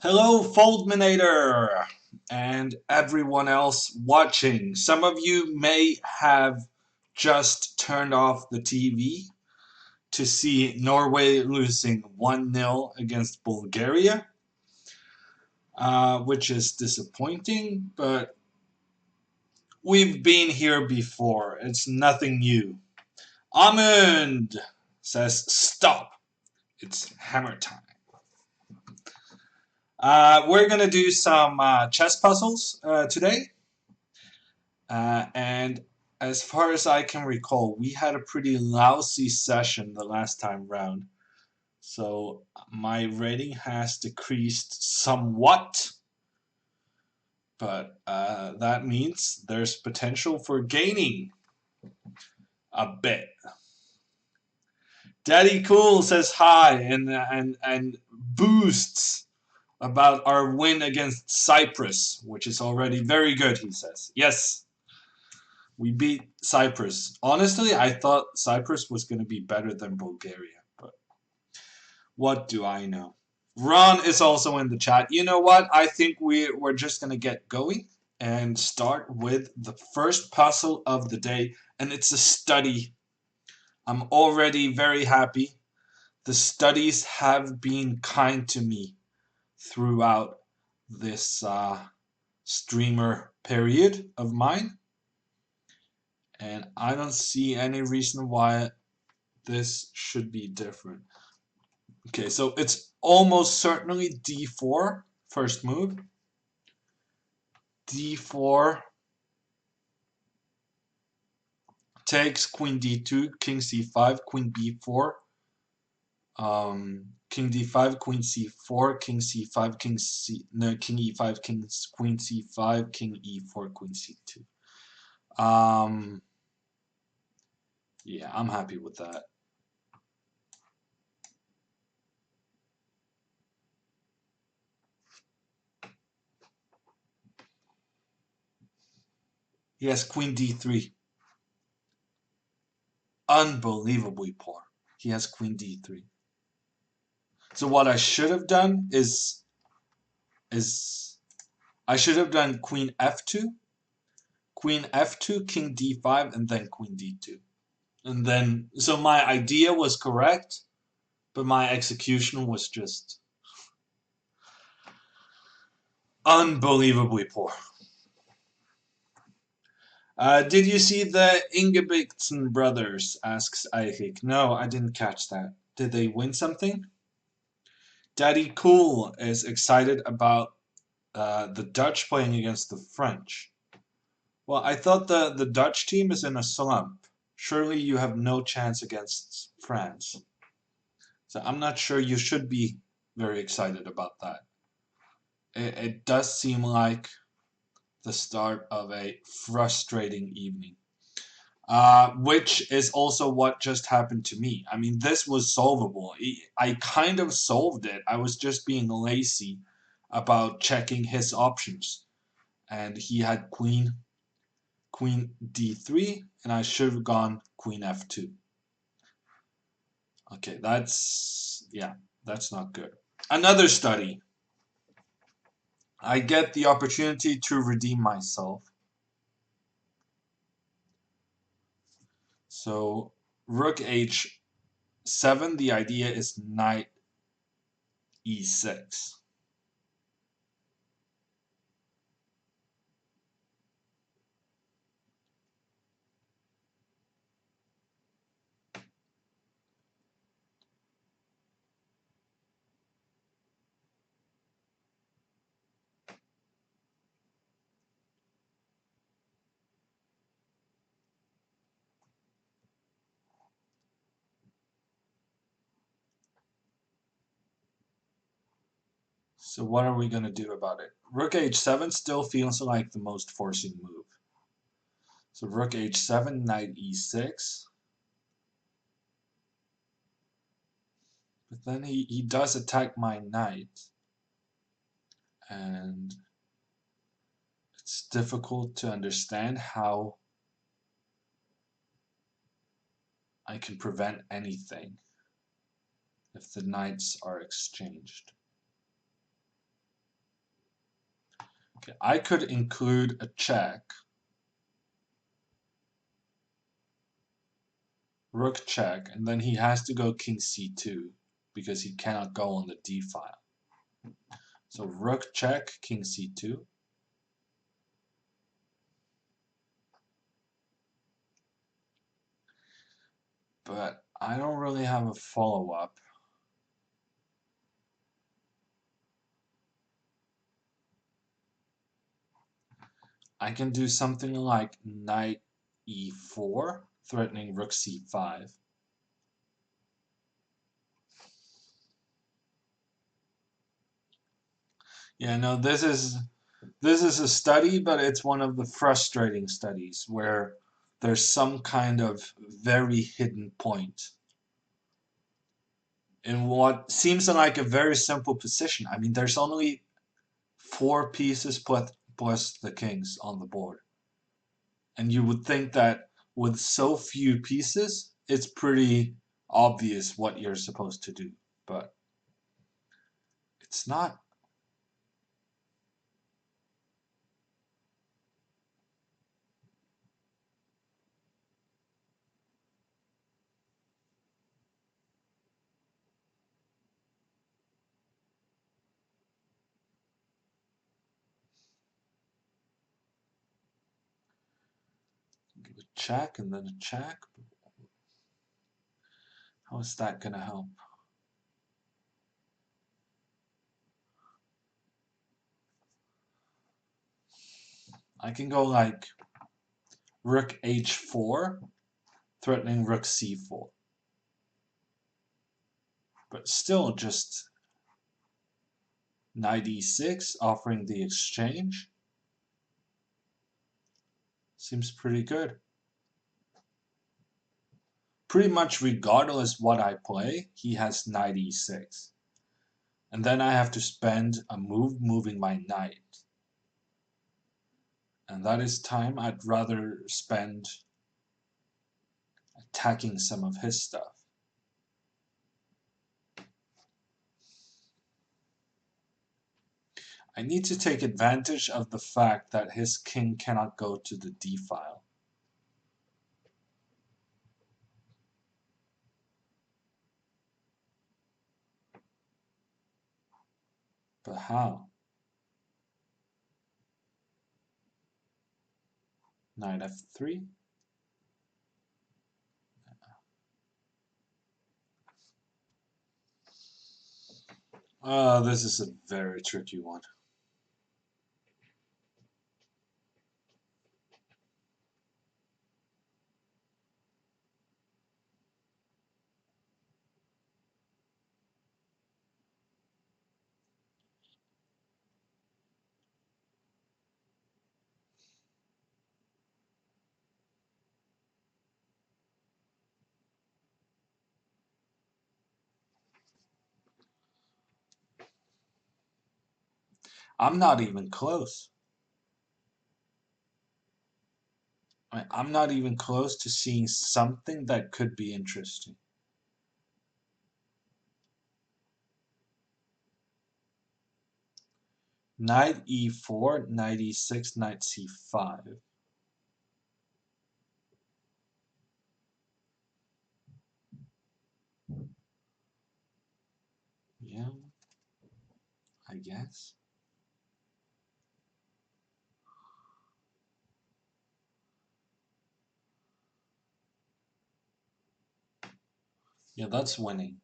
Hello, Foldminator, and everyone else watching. Some of you may have just turned off the TV to see Norway losing 1-0 against Bulgaria, which is disappointing, but we've been here before. It's nothing new. Amund says, stop. It's hammer time. We're going to do some chess puzzles today. And as far as I can recall, we had a pretty lousy session the last time round. So my rating has decreased somewhat. But that means there's potential for gaining a bit. Daddy Cool says hi and boosts about our win against Cyprus, which is already very good, he says. Yes, we beat Cyprus. Honestly, I thought Cyprus was going to be better than Bulgaria, but what do I know? Ron is also in the chat. You know what? I think we're just going to get going and start with the first puzzle of the day, and it's a study. I'm already very happy. The studies have been kind to me throughout this streamer period of mine. And I don't see any reason why this should be different. Okay, so it's almost certainly d4, first move. d4 takes queen d2, king c5, queen b4, king d5, queen c4, king c5, king e5, queen c5, king e4, queen c2. Yeah, I'm happy with that. He has queen d3. Unbelievably poor. He has queen d3. So what I should have done is I should have done queen f2, king d5, and then queen d2. And then, so my idea was correct, but my execution was just unbelievably poor. Did you see the Ingebrigtsen brothers? Asks Eirik. No, I didn't catch that. Did they win something? Daddy Cool is excited about the Dutch playing against the French. Well, I thought the Dutch team is in a slump. Surely you have no chance against France. So I'm not sure you should be very excited about that. It does seem like the start of a frustrating evening. Which is also what just happened to me. I mean, this was solvable. I kind of solved it. I was just being lazy about checking his options. And he had queen d3, and I should have gone queen f2. Okay, that's not good. Another study. I get the opportunity to redeem myself. So rook h7, the idea is knight e6. So what are we going to do about it? Rook h7 still feels like the most forcing move. So rook h7, knight e6. But then he does attack my knight. And it's difficult to understand how I can prevent anything if the knights are exchanged. Okay, I could include a check. Rook check, and then he has to go king c2 because he cannot go on the d file. So rook check, king c2. But I don't really have a follow-up. I can do something like knight e4, threatening rook c5. Yeah, no, this is a study, but it's one of the frustrating studies where there's some kind of very hidden point in what seems like a very simple position. I mean, there's only 4 pieces plus the kings on the board. And you would think that with so few pieces, it's pretty obvious what you're supposed to do, but it's not. Give a check and then a check. How is that going to help? I can go like rook h4, threatening rook c4. But still just knight e6, offering the exchange. Seems pretty good. Pretty much regardless what I play, he has knight e6. And then I have to spend a move moving my knight. And that is time I'd rather spend attacking some of his stuff. I need to take advantage of the fact that his king cannot go to the d file. But how? Knight f3? This is a very tricky one. I'm not even close. I'm not even close to seeing something that could be interesting. Knight e4, knight e6, knight c5. Yeah, I guess. Yeah, that's winning.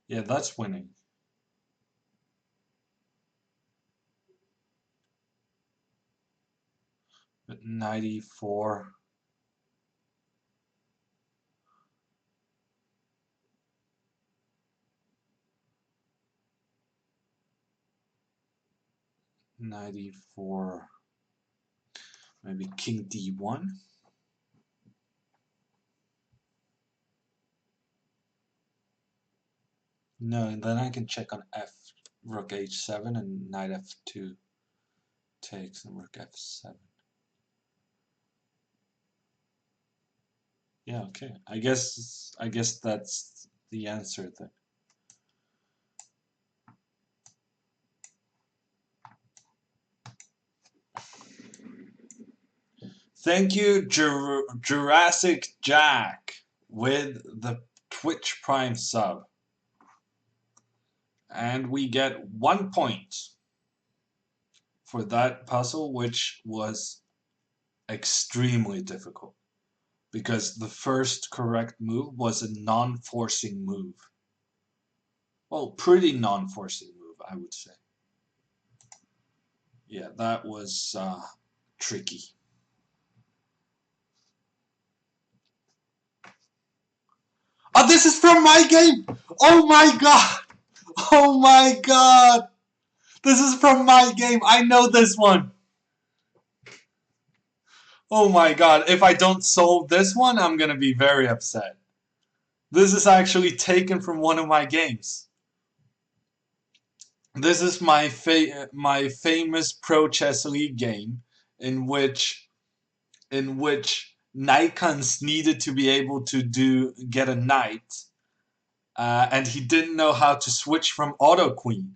Yeah, that's winning. But knight e4. Knight e4. Maybe king d1. No, and then I can check on f, rook h7, and knight f2 takes, and rook f7. Yeah, okay. I guess that's the answer then. Thank you, Jurassic Jack, with the Twitch Prime sub. And we get 1 point for that puzzle, which was extremely difficult because the first correct move was a non-forcing move. Well, pretty non-forcing move, I would say. Yeah, that was tricky. Oh, this is from my game! Oh my god! Oh my god! This is from my game! I know this one! Oh my god, if I don't solve this one, I'm gonna be very upset. This is actually taken from one of my games. This is my famous Pro Chess League game in which Nikons needed to be able to get a knight, and he didn't know how to switch from auto queen.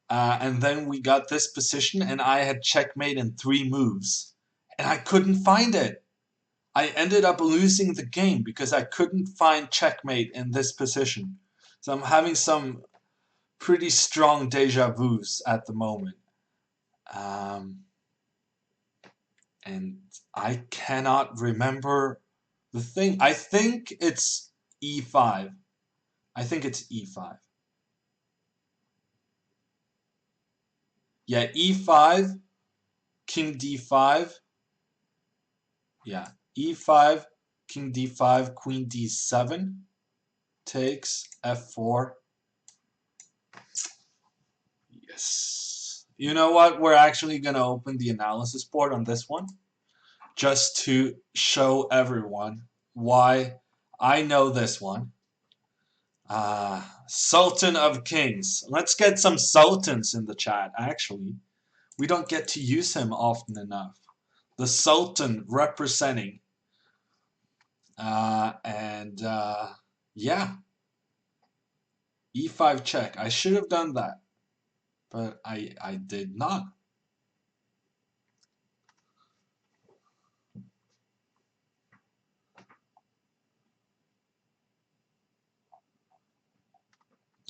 And then we got this position, and I had checkmate in 3 moves, and I couldn't find it. I ended up losing the game because I couldn't find checkmate in this position. So I'm having some pretty strong deja vus at the moment. And I cannot remember the thing. I think it's e5. I think it's e5. Yeah, e5, king d5. Yeah, e5, king d5, queen d7, takes f4. Yes. You know what? We're actually going to open the analysis board on this one just to show everyone why I know this one. Sultan of Kings. Let's get some sultans in the chat, actually. We don't get to use him often enough. The Sultan representing. Yeah. E5 check. I should have done that, but I did not.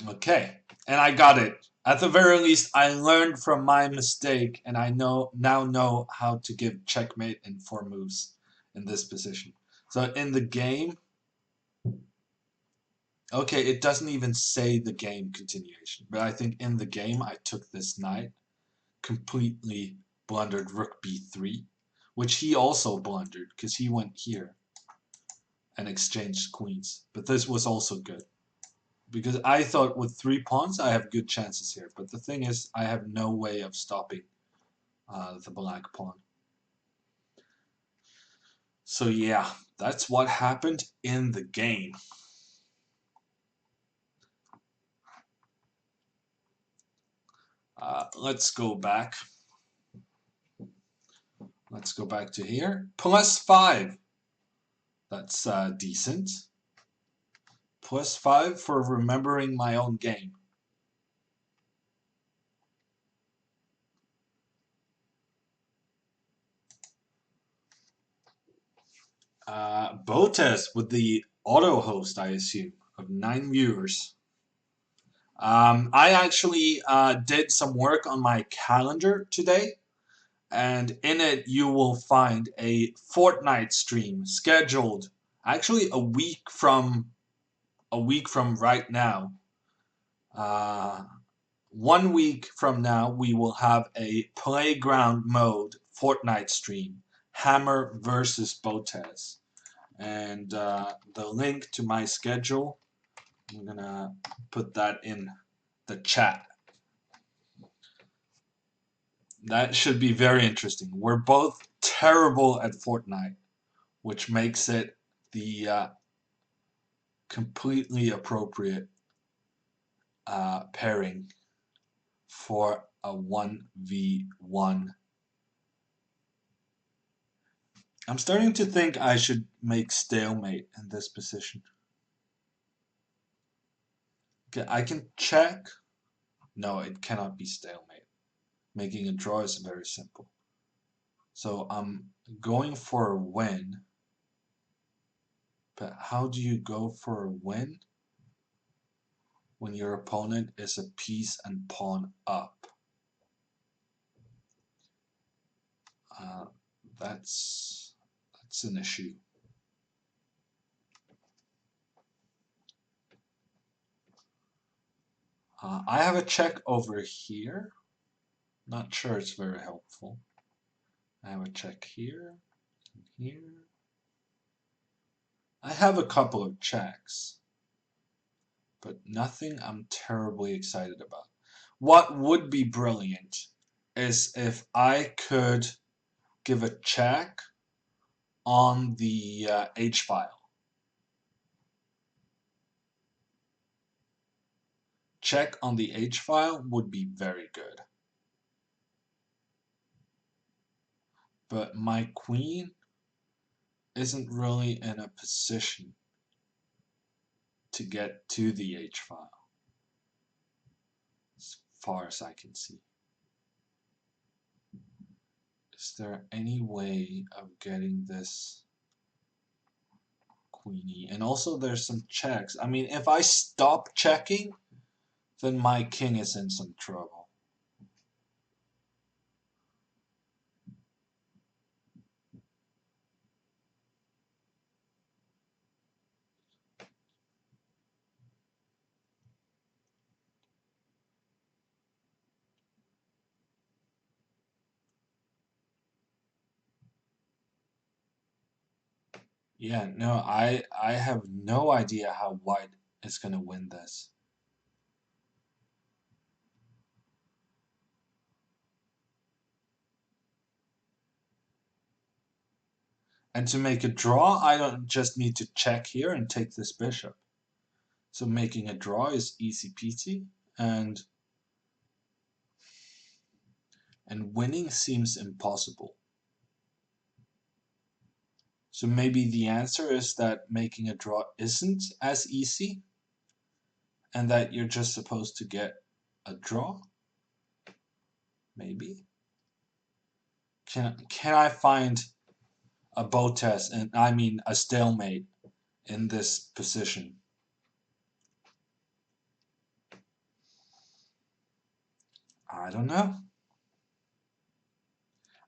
Okay, and I got it. At the very least, I learned from my mistake, and I now know how to give checkmate in 4 moves in this position. So in the game, okay, it doesn't even say the game continuation, but I think in the game I took this knight, completely blundered rook b3, which he also blundered because he went here and exchanged queens. But this was also good. Because I thought with 3 pawns I have good chances here, but the thing is I have no way of stopping the black pawn. So yeah, that's what happened in the game. Let's go back. Let's go back to here. +5. That's decent. +5 for remembering my own game. Botes with the auto host, I assume, of 9 viewers. I actually did some work on my calendar today, and in it you will find a Fortnite stream scheduled actually a week from right now. 1 week from now we will have a playground mode Fortnite stream, Hammer versus Botes, and the link to my schedule, I'm gonna put that in the chat. That should be very interesting. We're both terrible at Fortnite, which makes it the completely appropriate pairing for a 1v1 I'm starting to think I should make stalemate in this position. Okay, I can check. No, it cannot be stalemate. Making a draw is very simple. So I'm going for a win. But how do you go for a win when your opponent is a piece and pawn up? Uh, that's an issue. I have a check over here. Not sure it's very helpful. I have a check here, and here. I have a couple of checks, but nothing I'm terribly excited about. What would be brilliant is if I could give a check on the H file. Check on the H file would be very good. But my queen isn't really in a position to get to the H file, as far as I can see. Is there any way of getting this queenie? And also there's some checks. I mean, if I stop checking, then my king is in some trouble. Yeah, no, I have no idea how white is going to win this. And to make a draw, I don't just need to check here and take this bishop. So making a draw is easy peasy, and winning seems impossible. So maybe the answer is that making a draw isn't as easy, and that you're just supposed to get a draw? Maybe. Can I find a bow test, and I mean a stalemate in this position? I don't know.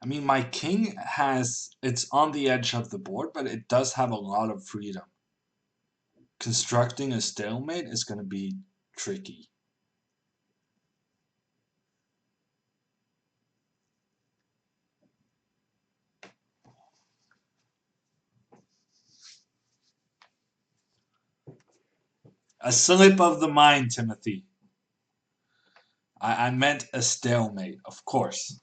I mean, my king it's on the edge of the board, but it does have a lot of freedom. Constructing a stalemate is going to be tricky. A slip of the mind, Timothy. I meant a stalemate, of course.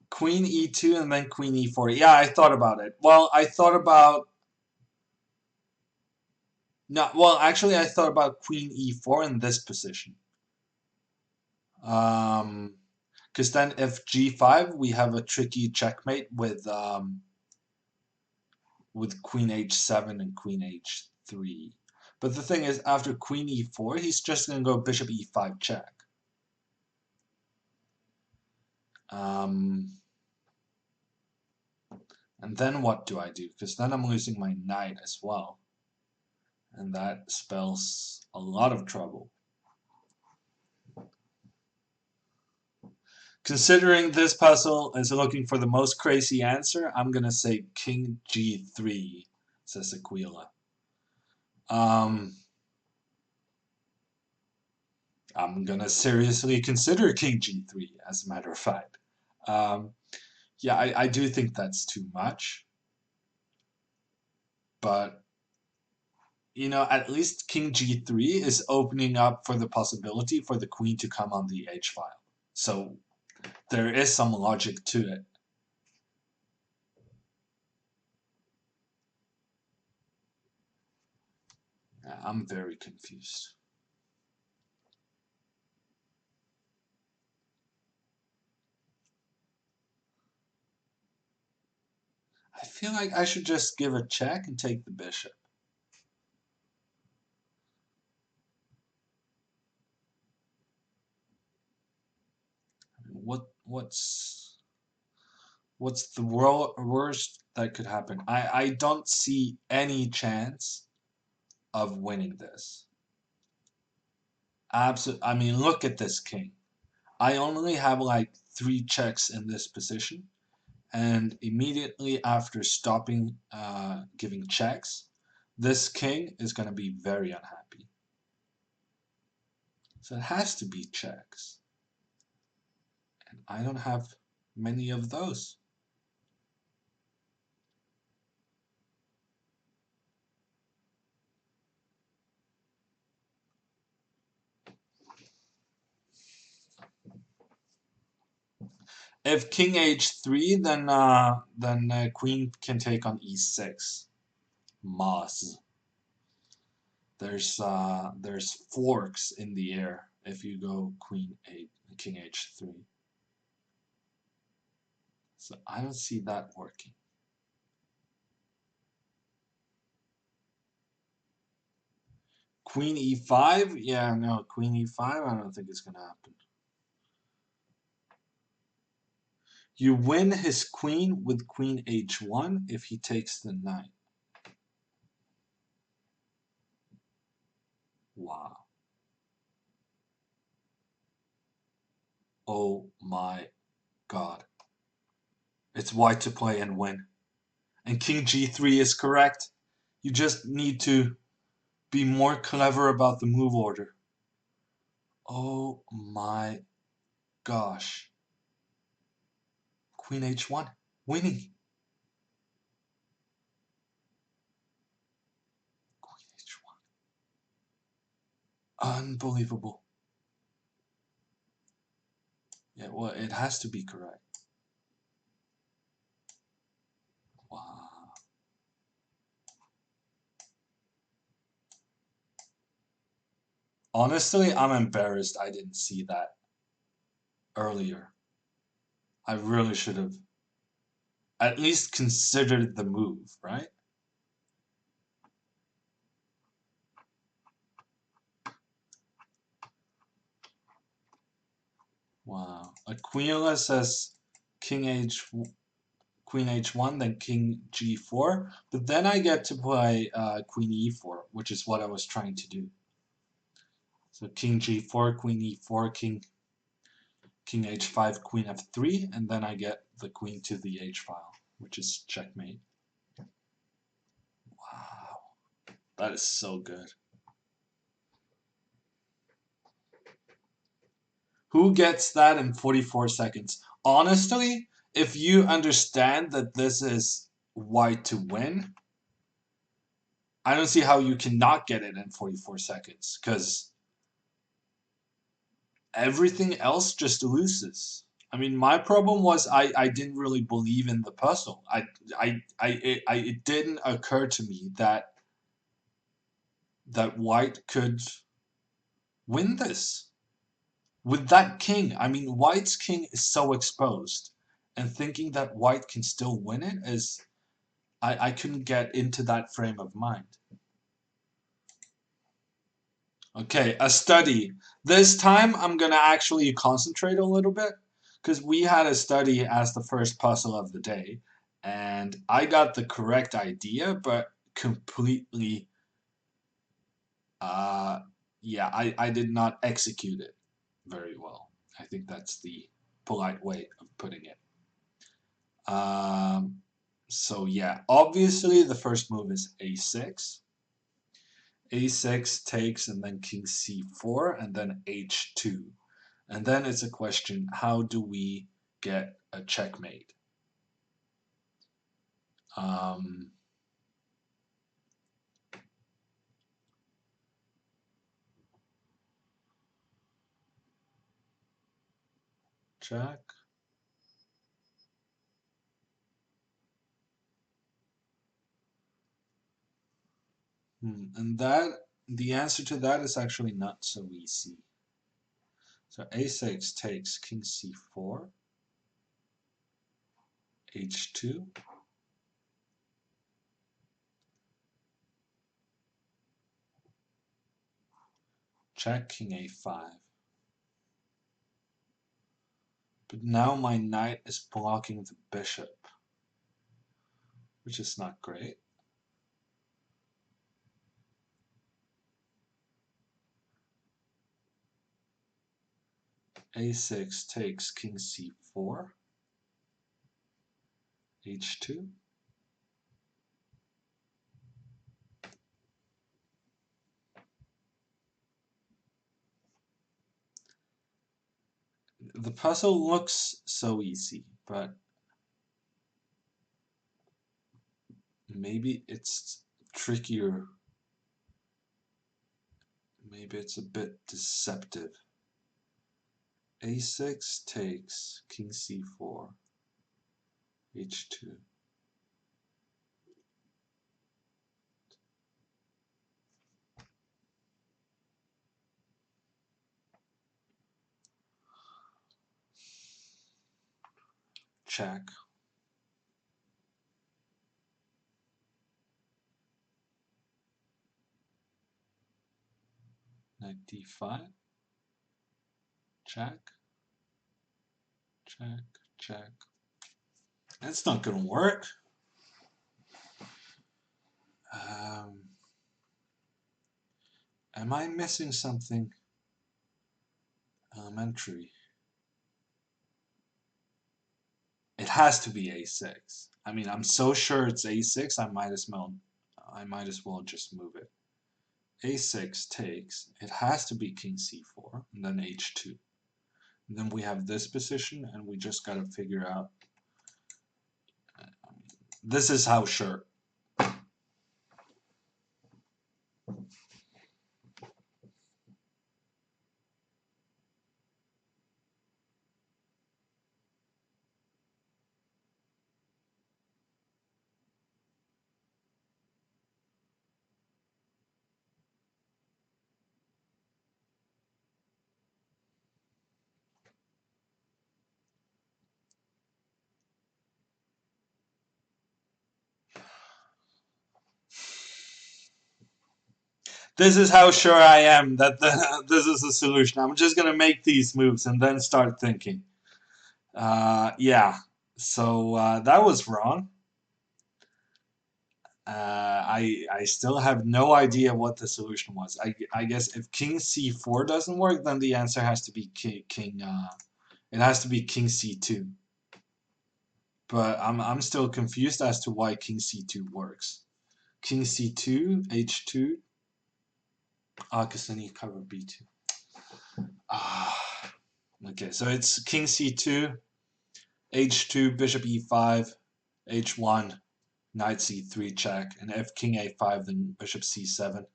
Queen e2 and then queen e4. Yeah, I thought about it. Well, I thought about... No, well, actually, I thought about queen e4 in this position. Because then if g5, we have a tricky checkmate with queen h7 and queen h3. But the thing is, after queen e4, he's just going to go bishop e5 check. And then what do I do? Because then I'm losing my knight as well. And that spells a lot of trouble. Considering this puzzle is looking for the most crazy answer, I'm going to say king g3, says Aquila. I'm going to seriously consider king g3, as a matter of fact. Yeah, I do think that's too much. But, you know, at least king g3 is opening up for the possibility for the queen to come on the h file. So there is some logic to it. I'm very confused. I feel like I should just give a check and take the bishop. What's the worst that could happen? I don't see any chance of winning this. Absolutely. I mean, look at this king. I only have like 3 checks in this position, and immediately after stopping giving checks, this king is going to be very unhappy. So it has to be checks. And I don't have many of those. If king h3, then queen can take on e6. Moss. There's forks in the air if you go king h3. So I don't see that working. Queen e5? Yeah, no, queen e5, I don't think it's gonna happen. You win his queen with queen h1 if he takes the knight. Wow. Oh my god. It's white to play and win. And king g3 is correct. You just need to be more clever about the move order. Oh my gosh. Queen h1. Winning. Queen h1. Unbelievable. Yeah, well, it has to be correct. Wow. Honestly, I'm embarrassed I didn't see that earlier. I really should have at least considered the move, right? Wow. Aquila says king h queen h1, then king g4, but then I get to play queen e4, which is what I was trying to do. So king g4, queen e4, king h5, queen f3, and then I get the queen to the h file, which is checkmate. Wow, that is so good. Who gets that in 44 seconds? Honestly, if you understand that this is white to win, I don't see how you cannot get it in 44 seconds, because everything else just loses. I mean, my problem was I didn't really believe in the puzzle. It didn't occur to me that white could win this with that king. I mean, white's king is so exposed, and thinking that white can still win it is I couldn't get into that frame of mind. Okay, a study. This time I'm gonna actually concentrate a little bit because we had a study as the first puzzle of the day, and I got the correct idea, but completely, yeah, I did not execute it very well. I think that's the polite way of putting it. Um, so yeah, obviously the first move is a6. a6 takes and then king c4 and then h2. And then it's a question, how do we get a checkmate? Um, check. And the answer to that is actually not so easy. So a6 takes king c4, h2, Check, king a5. But now my knight is blocking the bishop, which is not great. a6 takes king c4, h2. The puzzle looks so easy, but maybe it's trickier. Maybe it's a bit deceptive. a6 takes king c4, h2. Check. Knight d5. Check. Check. Check. That's not gonna work. Am I missing something elementary? It has to be a6. I mean, I'm so sure it's a6. I might as well just move it. a6 takes. It has to be king c4 and then h2. And then we have this position, and we just gotta figure out. This is how sure. This is how sure I am that this is the solution. I'm just gonna make these moves and then start thinking. Yeah, so that was wrong. I still have no idea what the solution was. I guess if king c4 doesn't work, then the answer has to be it has to be king c2. But I'm still confused as to why king c2 works. King c2, h2. Because then you cover b2. Okay, so it's king c2, h2, bishop e5, h1, knight c3 check, and if king a5, then bishop c7.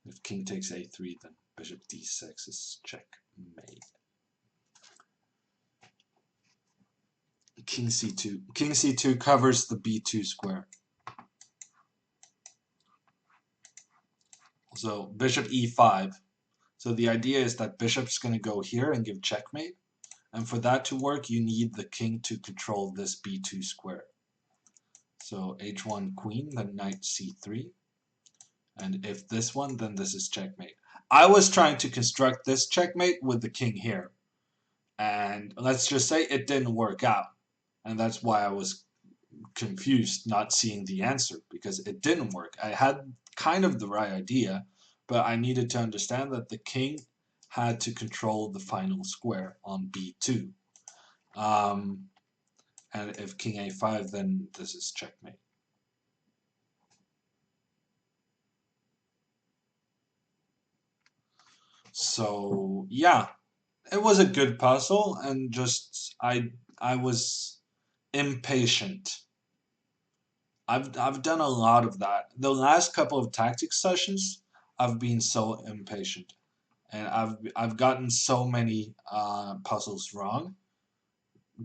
If king takes a3, then bishop d6 is checkmate. King c2. King c2 covers the b2 square. So bishop e5. So the idea is that bishop's going to go here and give checkmate. And for that to work, you need the king to control this b2 square. So h1 queen, then knight c3. And if this one, then this is checkmate. I was trying to construct this checkmate with the king here. And let's just say it didn't work out. And that's why I was confused not seeing the answer, because it didn't work. I had kind of the right idea, but I needed to understand that the king had to control the final square on b2. And if king a5, then this is checkmate. So yeah, it was a good puzzle, and just I was impatient. I've done a lot of that. The last couple of tactics sessions, I've been so impatient, and I've gotten so many puzzles wrong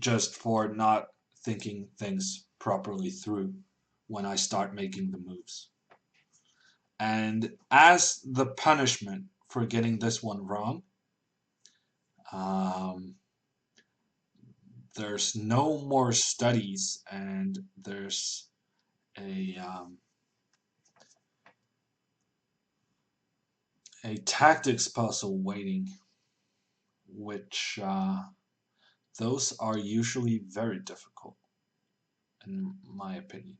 just for not thinking things properly through when I start making the moves. And as the punishment for getting this one wrong, there's no more studies, and there's a tactics puzzle waiting, which those are usually very difficult, in my opinion.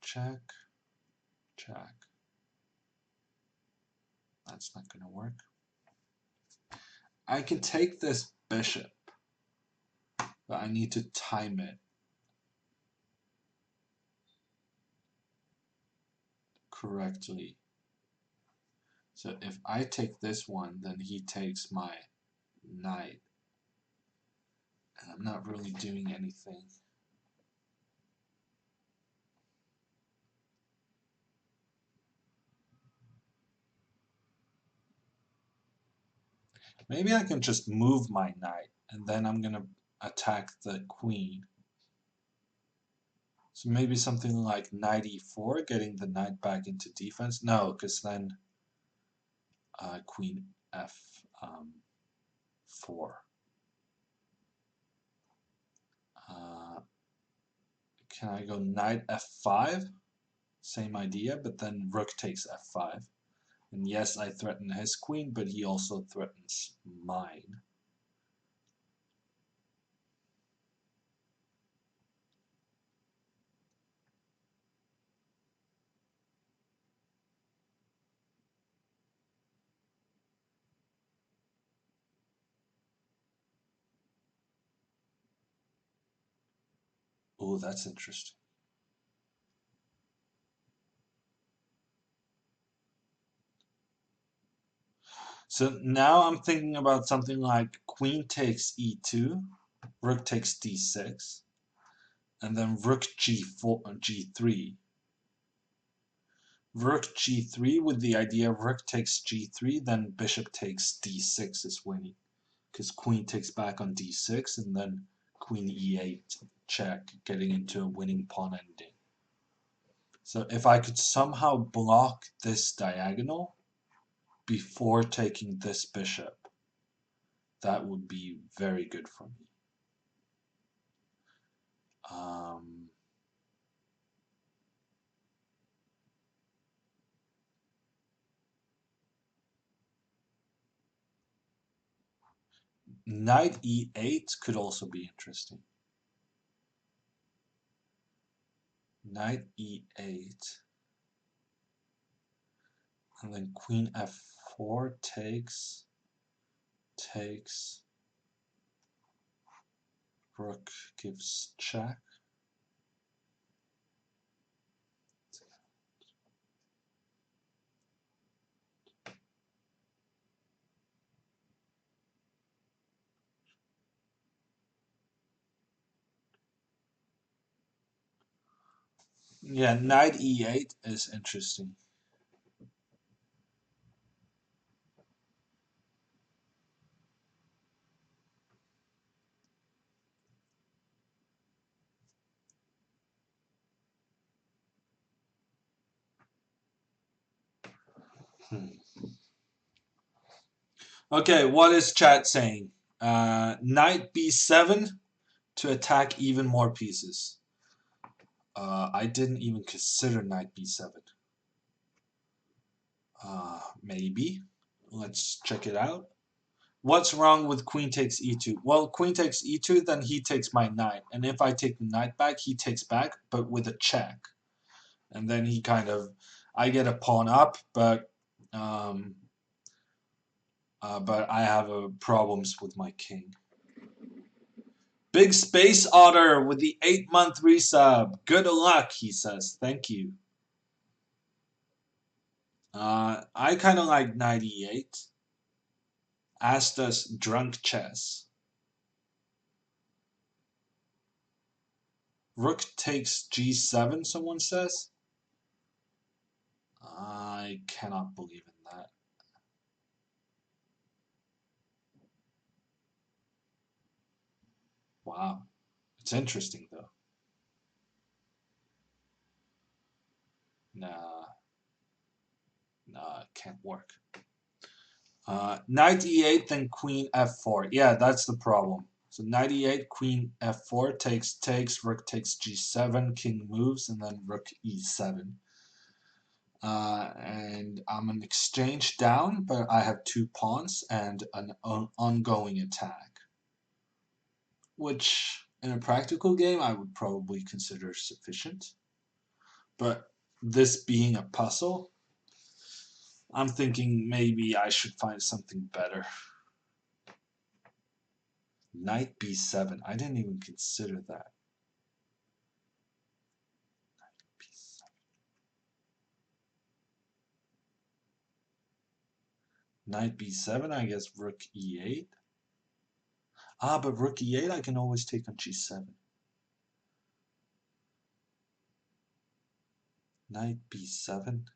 Check, check. That's not going to work. I can take this bishop, but I need to time it correctly. So if I take this one, then he takes my knight. And I'm not really doing anything. Maybe I can just move my knight, and then I'm going to attack the queen. So maybe something like knight e4, getting the knight back into defense. No, because then queen f4. Can I go knight f5? Same idea, but then rook takes f5. And yes, I threaten his queen, but he also threatens mine. Oh, that's interesting. So now I'm thinking about something like queen takes e2, rook takes d6, and then rook g4, g3. Rook g3 with the idea rook takes g3, then bishop takes d6 is winning. Because queen takes back on d6, and then queen e8 check, getting into a winning pawn ending. So if I could somehow block this diagonal before taking this bishop, that would be very good for me. Knight e8 could also be interesting. Knight e8. And then queen f4 takes, rook gives check. Yeah, knight e8 is interesting. Okay, what is chat saying? Knight b7 to attack even more pieces. I didn't even consider knight b7. Maybe. Let's check it out. What's wrong with queen takes e2? Well, queen takes e2, then he takes my knight. And if I take the knight back, he takes back, but with a check. And then he kind of... I get a pawn up, but I have problems with my king. Big Space Otter with the 8-month resub. Good luck, he says. Thank you. I kind of like 98. As does Drunk Chess. Rook takes g7, someone says. I cannot believe in that. Wow. It's interesting, though. Nah. Nah, it can't work. Knight e8, then queen f4. Yeah, that's the problem. So 98, queen f4 takes, rook takes g7, king moves, and then rook e7. And I'm an exchange down, but I have 2 pawns and an ongoing attack, which in a practical game I would probably consider sufficient. But this being a puzzle, I'm thinking maybe I should find something better. Knight b7. I didn't even consider that. Knight b7, I guess rook e8. Ah, but rook e8 I can always take on g7. Knight b7.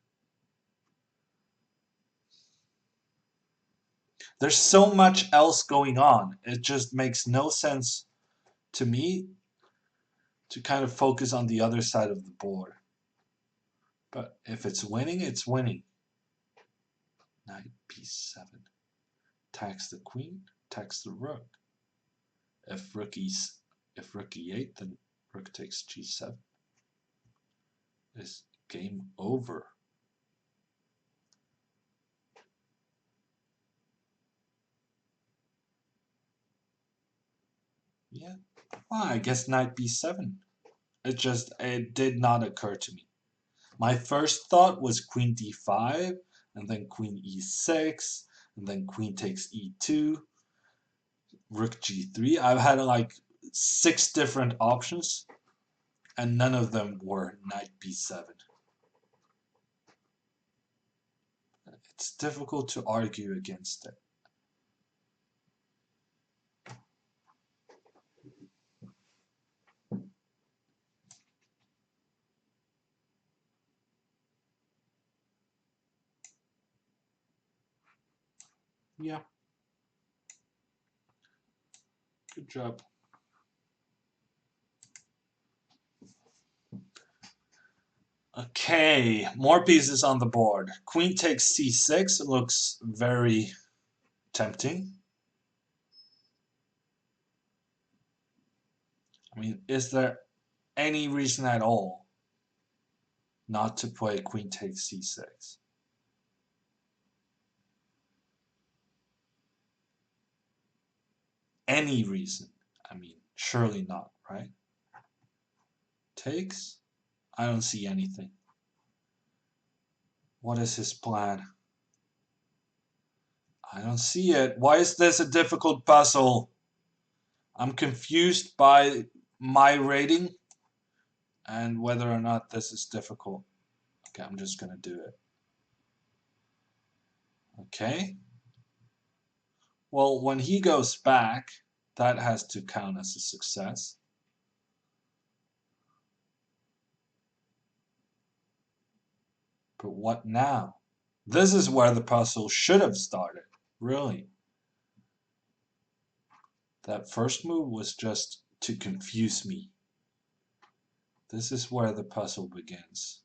There's so much else going on. It just makes no sense to me to kind of focus on the other side of the board. But if it's winning, it's winning. Knight b7. Attacks the queen, attacks the rook. If rook e8, then rook takes g7. It's game over. Yeah. Well, I guess knight b7. It did not occur to me. My first thought was queen d5, and then queen e6, and then queen takes e2, rook g3. I've had like 6 different options, and none of them were knight b7. It's difficult to argue against it. Yeah. Good job. Okay, more pieces on the board. Queen takes c6 looks very tempting. I mean, is there any reason at all not to play queen takes c6? Any reason? I mean, surely not, right? Takes? I don't see anything. What is his plan? I don't see it. Why is this a difficult puzzle? I'm confused by my rating and whether or not this is difficult. Okay, I'm just gonna do it. Okay. Well, when he goes back, that has to count as a success. But what now? This is where the puzzle should have started, really. That first move was just to confuse me. This is where the puzzle begins.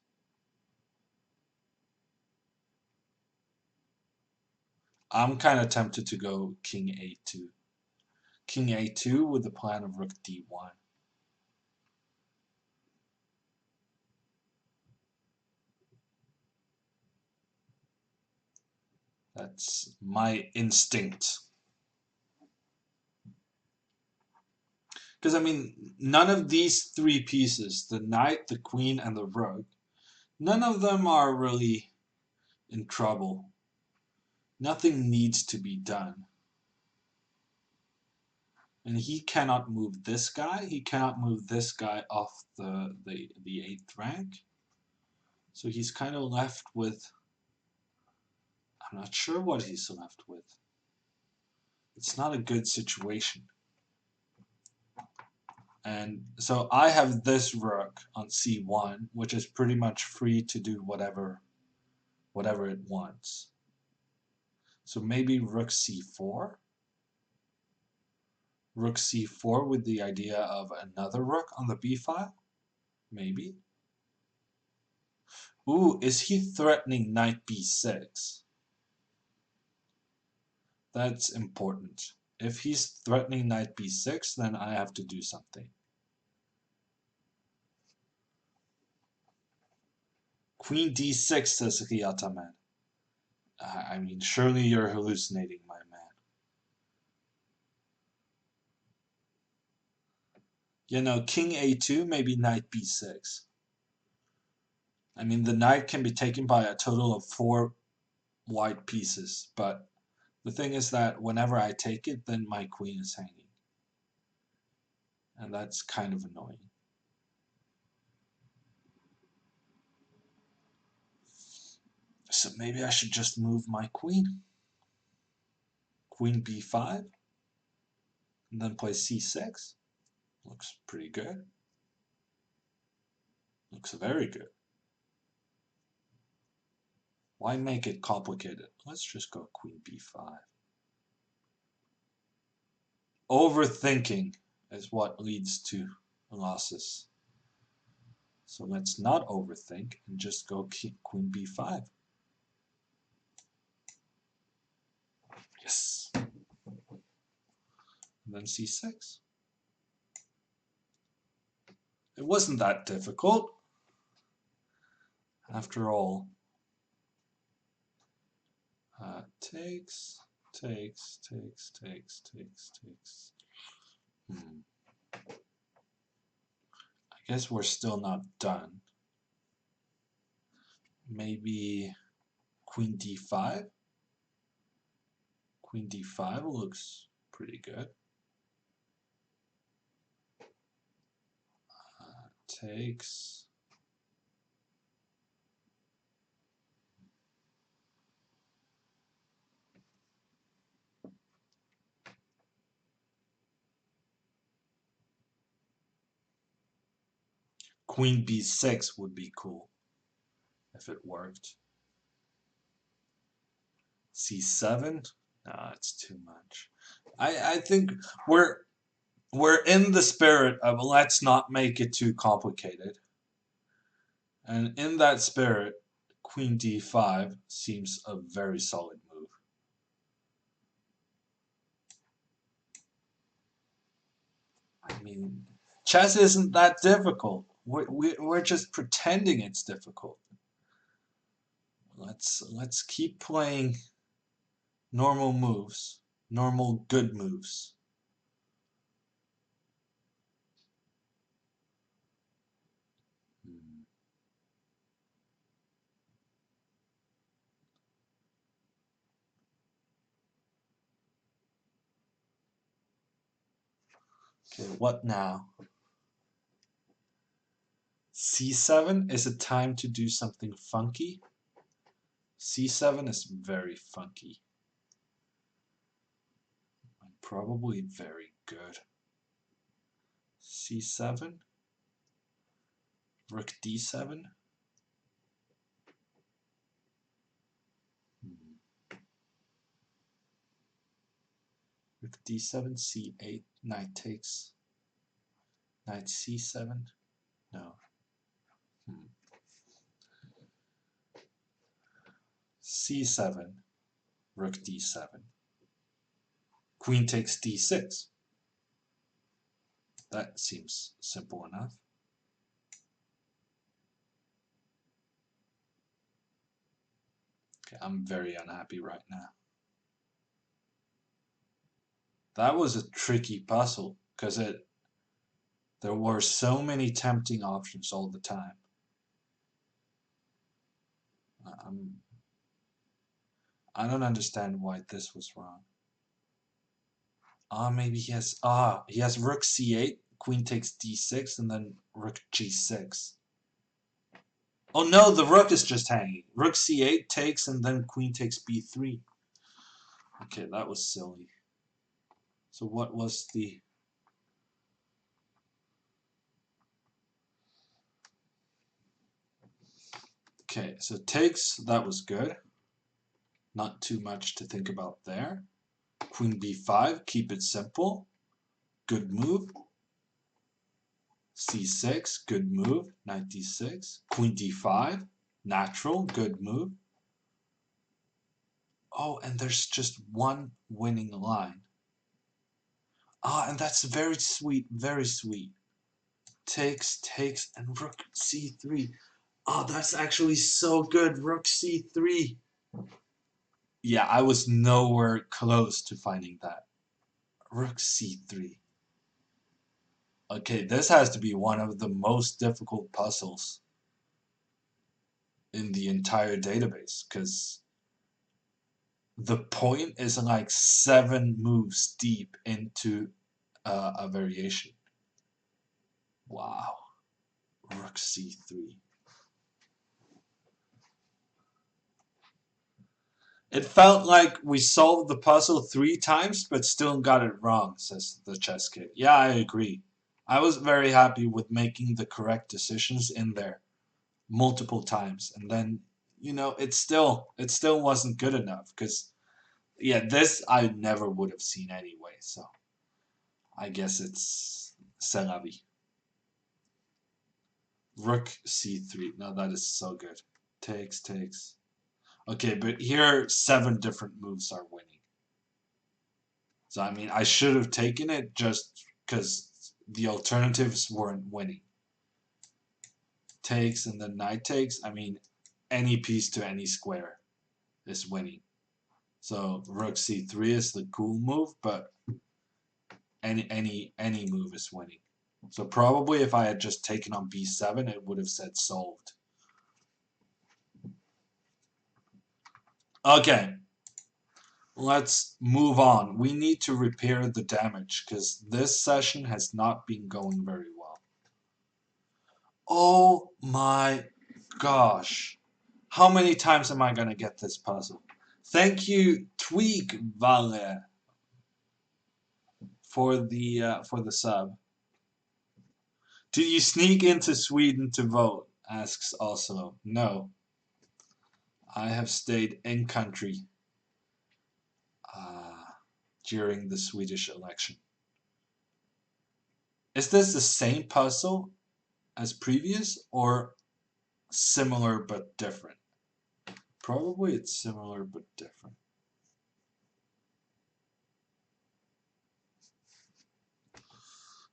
I'm kind of tempted to go king a2. King a2 with the plan of rook d1. That's my instinct. Because, I mean, none of these 3 pieces, the knight, the queen, and the rook, none of them are really in trouble. Nothing needs to be done. And he cannot move this guy. He cannot move this guy off the 8th rank. So he's kind of left with... I'm not sure what he's left with. It's not a good situation. And so I have this rook on c1, which is pretty much free to do whatever it wants. So maybe rook c4. Rook c4 with the idea of another rook on the b file? Maybe. Ooh, is he threatening knight b6? That's important. If he's threatening knight b6, then I have to do something. Queen d6, says Ryataman. I mean, surely you're hallucinating, my man. You know, king a2, maybe knight b6. I mean, the knight can be taken by a total of 4 white pieces, but the thing is that whenever I take it, then my queen is hanging. And that's kind of annoying. So maybe I should just move my queen. Queen b5. And then play c6. Looks pretty good. Looks very good. Why make it complicated? Let's just go queen b5. Overthinking is what leads to losses. So let's not overthink and just go queen b5. Yes. And then c6. It wasn't that difficult. After all, takes. I guess we're still not done. Maybe queen d5. Queen d5 looks pretty good. Takes. Queen b6 would be cool if it worked. c7? No, it's too much. I think we're in the spirit of let's not make it too complicated. And in that spirit, queen d5 seems a very solid move. I mean, chess isn't that difficult. We're just pretending it's difficult. Let's keep playing normal moves, normal good moves. Okay, what now? c7, is it time to do something funky? c7 is very funky. And probably very good. c7, rook d7. Rook d7, c8, knight takes. Knight c7. No. c7, rook d7. Queen takes d6. That seems simple enough. Okay, I'm very unhappy right now. That was a tricky puzzle because there were so many tempting options all the time. I don't understand why this was wrong. Maybe he has rook c8, queen takes d6, and then rook g6. Oh no, the rook is just hanging. Rook c8 takes, and then queen takes b3. Okay, that was silly. So what was the... Okay, so takes, that was good. Not too much to think about there. Queen b5, keep it simple. Good move. c6, good move. Knight d6. Queen d5, natural, good move. Oh, and there's just one winning line. Ah, and that's very sweet, very sweet. Takes, and rook c3. Oh, that's actually so good. Rook c3. Yeah, I was nowhere close to finding that. Rook c3. Okay, this has to be one of the most difficult puzzles in the entire database, because the point is like 7 moves deep into a variation. Wow. Rook c3. It felt like we solved the puzzle 3 times, but still got it wrong, says the chess kid. Yeah, I agree. I was very happy with making the correct decisions in there multiple times, and then it still wasn't good enough because yeah, this I never would have seen anyway. So I guess it's c'est la vie. Rook c3. Now that is so good. Takes. Okay, but here 7 different moves are winning. So I mean, I should have taken it just because the alternatives weren't winning. Takes and then knight takes. I mean, any piece to any square is winning. So rook c3 is the cool move, but any move is winning. So probably if I had just taken on b7, it would have said solved. Okay, let's move on. We need to repair the damage because this session has not been going very well. Oh my gosh. How many times am I going to get this puzzle? Thank you, Tweak Vale, for the sub. Did you sneak into Sweden to vote? Asks also. No, I have stayed in country uh, during the Swedish election. Is this the same puzzle as previous or similar but different? Probably it's similar but different.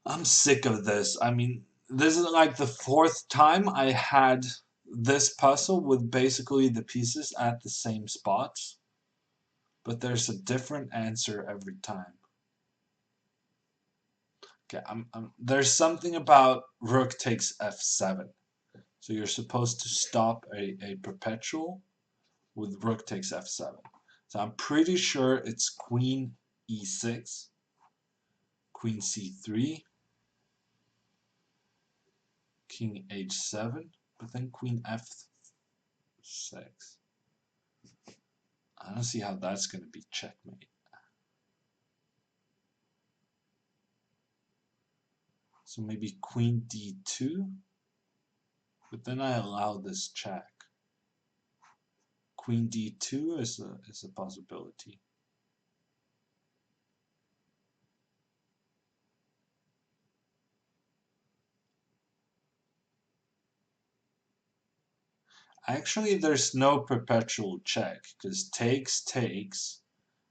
I'm sick of this. I mean, this is like the 4th time I had this puzzle with basically the pieces at the same spots, but there's a different answer every time. Okay, there's something about rook takes f7. So you're supposed to stop a perpetual with rook takes f7. So I'm pretty sure it's queen e6, queen c3, king h7, but then queen f6. I don't see how that's going to be checkmate. So maybe queen d2, but then I allow this check. Queen d2 is a possibility. Actually, there's no perpetual check, because takes,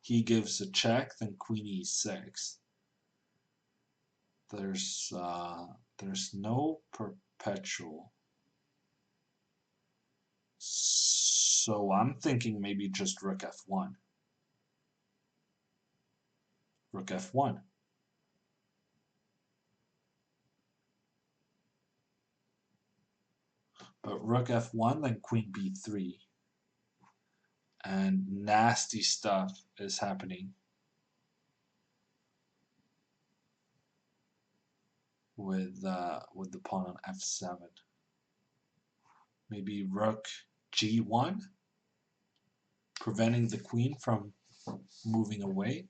he gives a check, then queen e6. There's no perpetual. So I'm thinking maybe just rook f1. Rook f1. But rook f1, then queen b3. And nasty stuff is happening with the pawn on f7. Maybe rook g1, preventing the queen from moving away.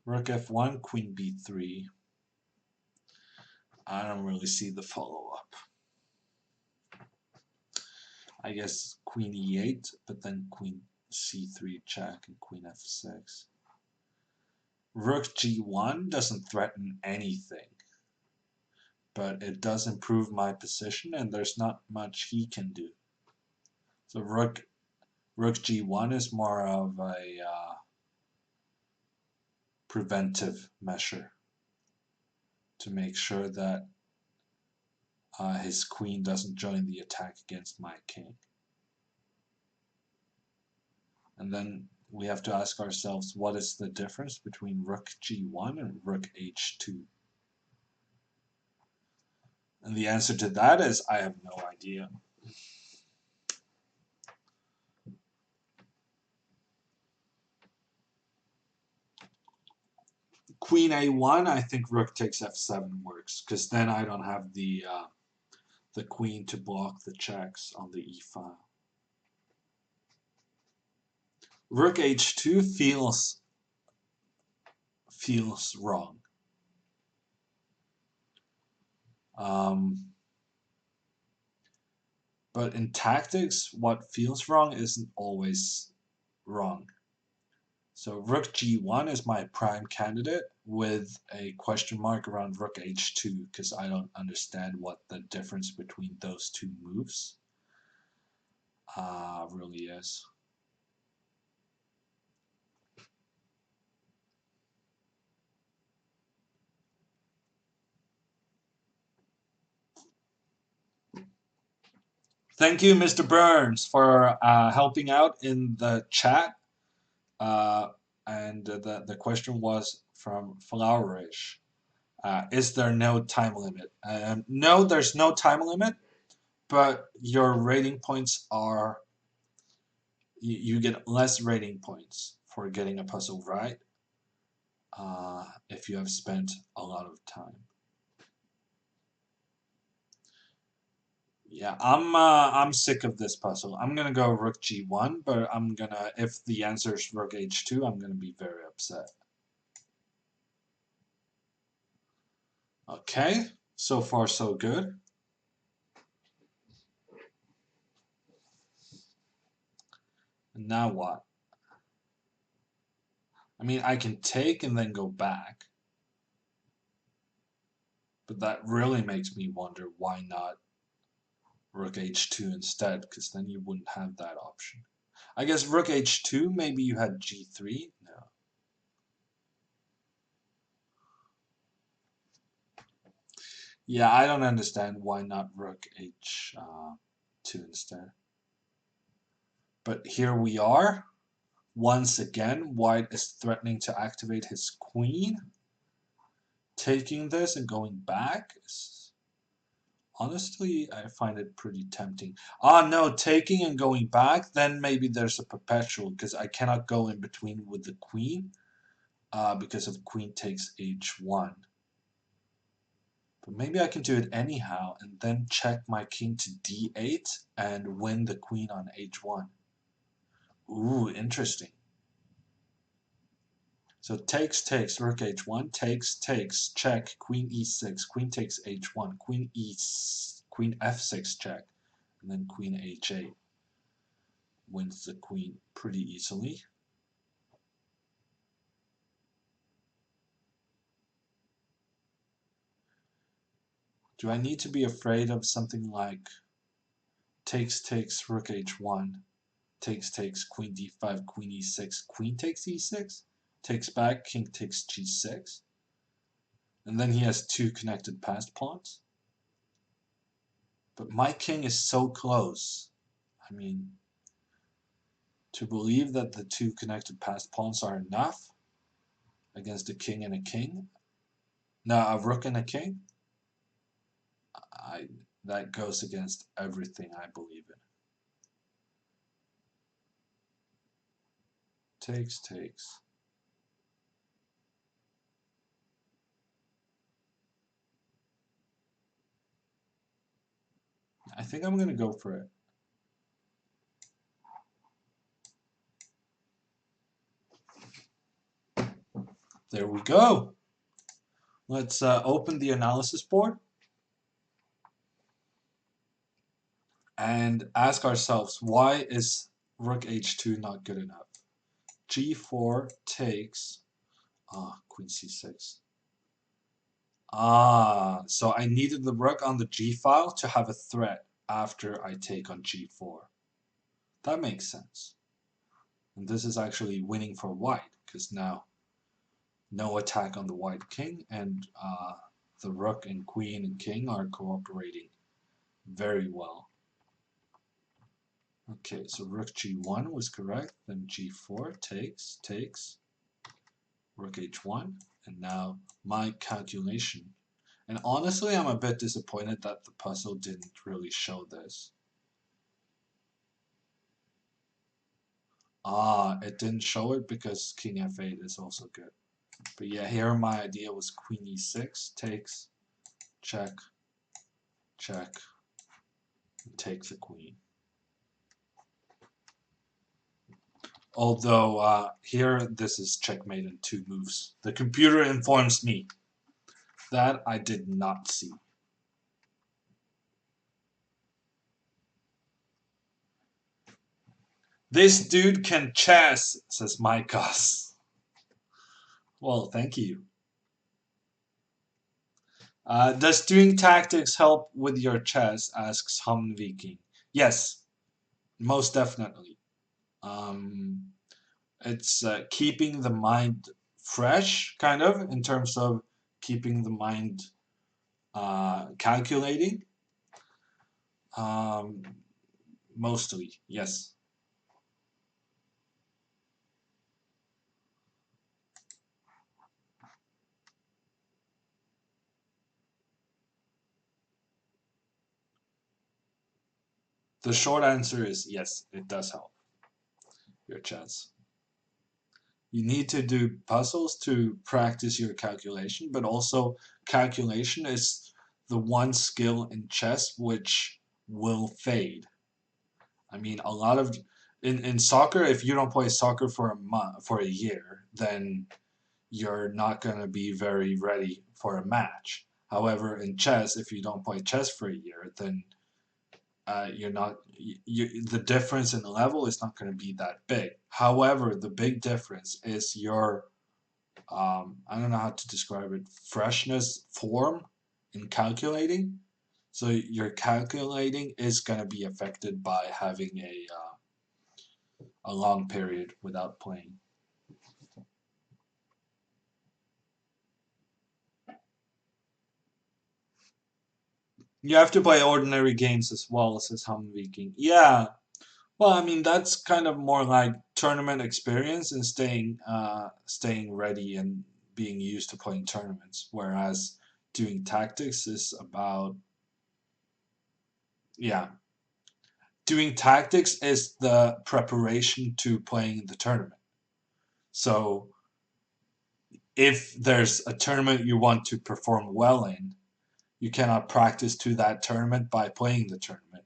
Rook f1, queen b3. I don't really see the follow-up. I guess queen e8, but then queen c3 check and queen f6. Rook g1 doesn't threaten anything, but it does improve my position, and there's not much he can do. So rook g1 is more of a preventive measure to make sure that his queen doesn't join the attack against my king. And then we have to ask ourselves, what is the difference between rook g1 and rook h2? And the answer to that is, I have no idea. Queen a1, I think rook takes f7 works, because then I don't have the queen to block the checks on the e file. Rook h2 feels wrong. But in tactics, what feels wrong isn't always wrong. So rook g1 is my prime candidate with a question mark around rook h2, because I don't understand what the difference between those two moves really is. Thank you, Mr. Burns, for helping out in the chat. And the question was from Flowerish. Is there no time limit? No, there's no time limit, but your rating points are, you get less rating points for getting a puzzle right if you have spent a lot of time. Yeah, I'm sick of this puzzle. I'm gonna go rook g1, but if the answer is rook h2, I'm gonna be very upset. Okay, so far so good. And now what? I mean, I can take and then go back. But that really makes me wonder, why not rook h2 instead, because then you wouldn't have that option. I guess rook h2, maybe you had g3? No. Yeah, I don't understand why not rook h2 instead. But here we are. Once again, white is threatening to activate his queen. Taking this and going back is, honestly, I find it pretty tempting. No, taking and going back, then maybe there's a perpetual, because I cannot go in between with the queen because of queen takes h1. But maybe I can do it anyhow and then check my king to d8 and win the queen on h1. Ooh, interesting. So takes, rook h1, takes, check, queen e6, queen takes h1, queen f6 check, and then queen h8. Wins the queen pretty easily. Do I need to be afraid of something like takes, rook h1, takes, queen d5, queen e6, queen takes e6, takes back, king takes g6, and then he has two connected passed pawns? But my king is so close. I mean, to believe that the two connected passed pawns are enough against a king and a king, no, a rook and a king, that goes against everything I believe in. Takes. I think I'm going to go for it. There we go. Let's open the analysis board and ask ourselves, why is Rook h2, not good enough. g4 takes. Queen c6. So I needed the rook on the g file to have a threat after I take on g4. That makes sense. And this is actually winning for white, because now no attack on the white king, and the rook and queen and king are cooperating very well. Okay, so rook g1 was correct, then g4 takes, rook h1, and now my calculation. And honestly, I'm a bit disappointed that the puzzle didn't really show this. It didn't show it because king f8 is also good. But yeah, here my idea was queen e6, takes, check, check, and take the queen. Although here this is checkmate in 2 moves. The computer informs me. That I did not see. This dude can chess, says Maikas. Well, thank you. Does doing tactics help with your chess? Asks Humviking. Yes, most definitely. It's keeping the mind fresh, kind of, in terms of keeping the mind calculating. Mostly, yes. The short answer is yes, it does help your chess. You need to do puzzles to practice your calculation, but also calculation is the one skill in chess which will fade. I mean, a lot of in soccer, if you don't play soccer for a month, for a year, then you're not going to be very ready for a match. However, in chess, if you don't play chess for a year, then you're not. The difference in the level is not going to be that big. However, the big difference is your I don't know how to describe it, freshness form in calculating. So your calculating is going to be affected by having a long period without playing. You have to play ordinary games as well, says Hamviking. Yeah, well, I mean that's kind of more like tournament experience and staying ready and being used to playing tournaments. Whereas doing tactics is about, yeah, doing tactics is the preparation to playing the tournament. So if there's a tournament you want to perform well in, you cannot practice to that tournament by playing the tournament.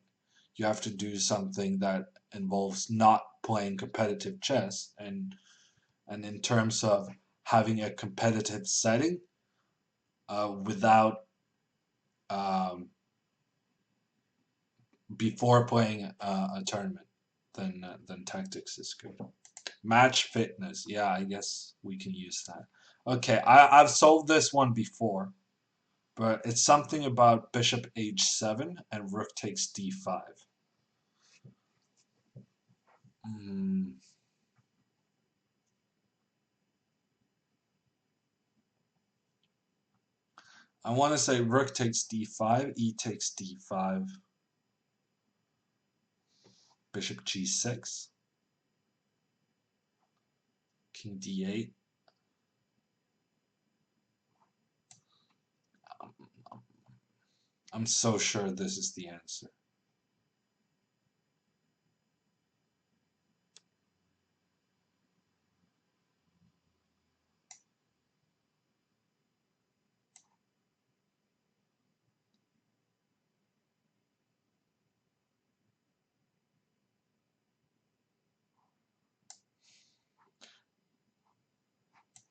You have to do something that involves not playing competitive chess, and in terms of having a competitive setting without before playing a tournament, then tactics is good. Match fitness, yeah, I guess we can use that. Okay, I've solved this one before, but it's something about bishop h7 and rook takes d5. Mm, I want to say rook takes d5, e takes d5, bishop g6, king d8. I'm so sure this is the answer.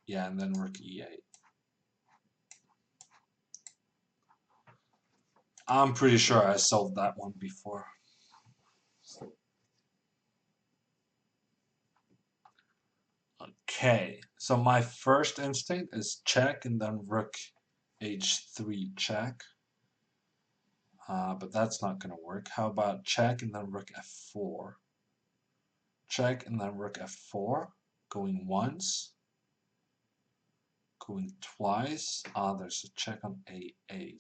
Yeah, and then rook e8. I'm pretty sure I solved that one before. Okay, so my first instinct is check and then rook h3 check. But that's not going to work. How about check and then rook f4? Check and then rook f4, going once, going twice. There's a check on a8.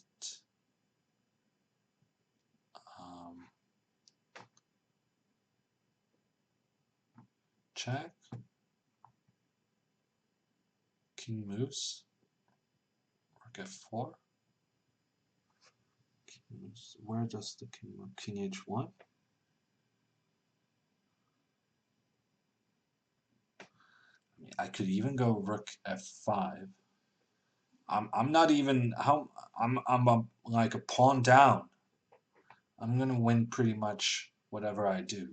Check. King moves. Rook f4. King moves. Where does the king move? King h1. I could even go rook f5. I'm not even like a pawn down. I'm gonna win pretty much whatever I do.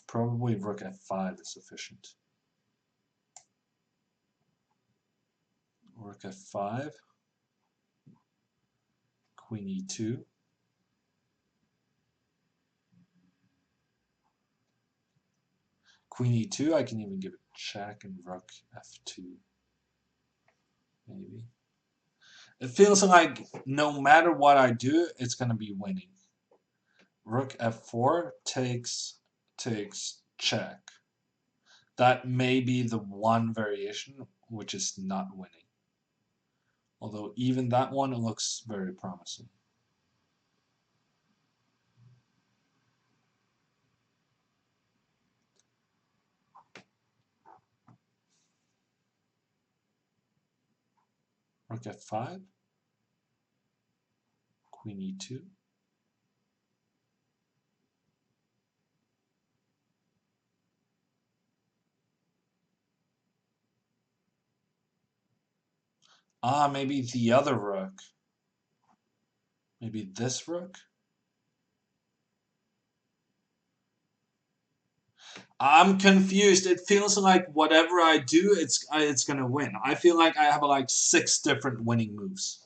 Probably rook f5 is sufficient. Rook f5, queen e2. Queen e2, I can even give it check and rook f2. Maybe. It feels like no matter what I do, it's going to be winning. Rook f4 takes check. That may be the one variation which is not winning. Although even that one looks very promising. Rook f5, queen e2. Maybe the other rook. Maybe this rook. I'm confused. It feels like whatever I do, it's gonna win. I feel like I have like 6 different winning moves.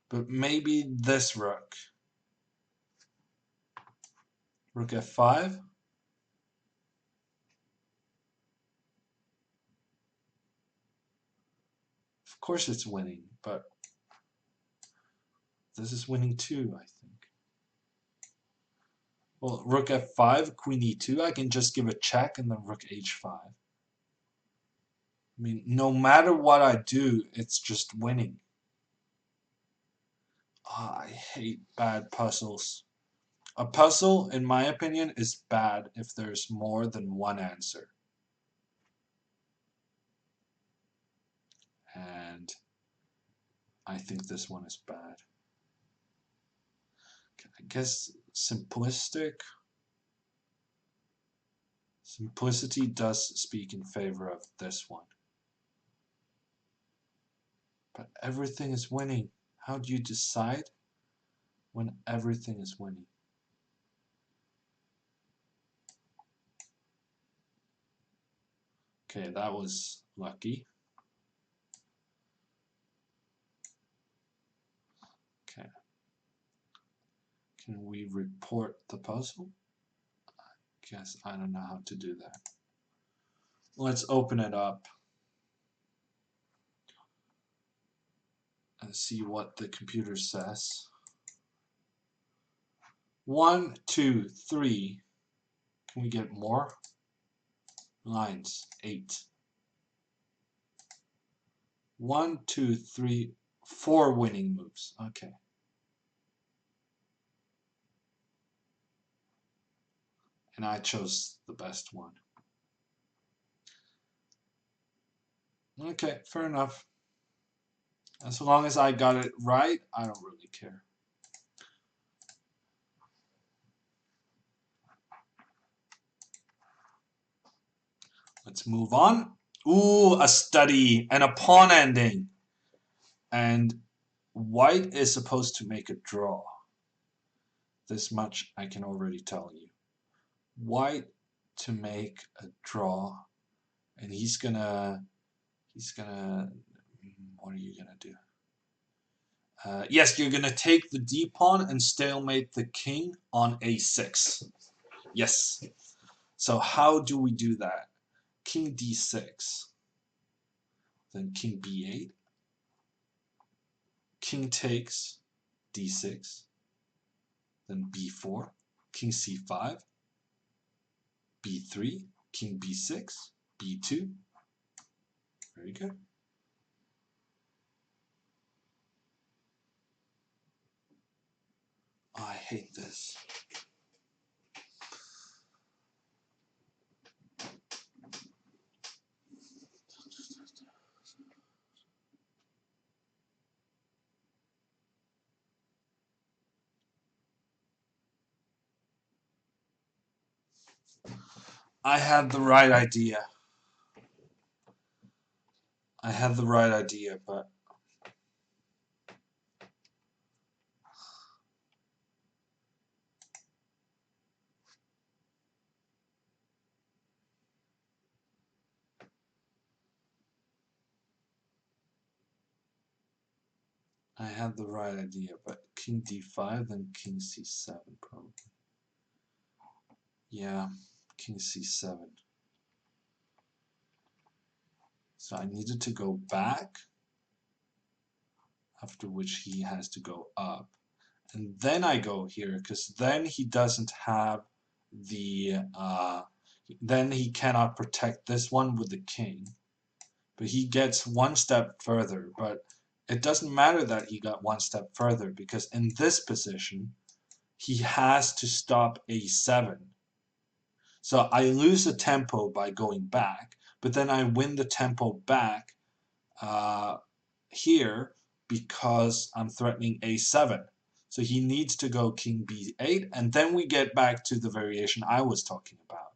But maybe this rook. Rook f5. Of course it's winning, but this is winning too, I think. Well, rook f5, queen e2, I can just give a check and then rook h5. I mean, no matter what I do, it's just winning. I hate bad puzzles. A puzzle, in my opinion, is bad if there's more than one answer. And I think this one is bad. I guess simplicity does speak in favor of this one. But everything is winning. How do you decide when everything is winning? Okay, that was lucky. Okay. Can we report the puzzle? I guess I don't know how to do that. Let's open it up and see what the computer says. 1, 2, 3. Can we get more? Lines, 8. 1, 2, 3, 4 winning moves. Okay. And I chose the best one. Okay, fair enough. As long as I got it right, I don't really care. Let's move on. Ooh, a study and a pawn ending. And white is supposed to make a draw. This much I can already tell you. White to make a draw. And he's gonna, what are you gonna do? Yes, you're gonna take the d pawn and stalemate the king on a6. Yes. So how do we do that? King d6, then king b8, king takes d6, then b4, king c5, b3, king b6, b2. Very good. Oh, I hate this. I had the right idea. I had the right idea, but king d5, then king c7 probably. Yeah, king c7. So I needed to go back, after which he has to go up. And then I go here, because then he doesn't have the, then he cannot protect this one with the king. But he gets one step further, but it doesn't matter that he got one step further, because in this position, he has to stop a7. So I lose the tempo by going back, but then I win the tempo back here because I'm threatening a7. So he needs to go king b8, and then we get back to the variation I was talking about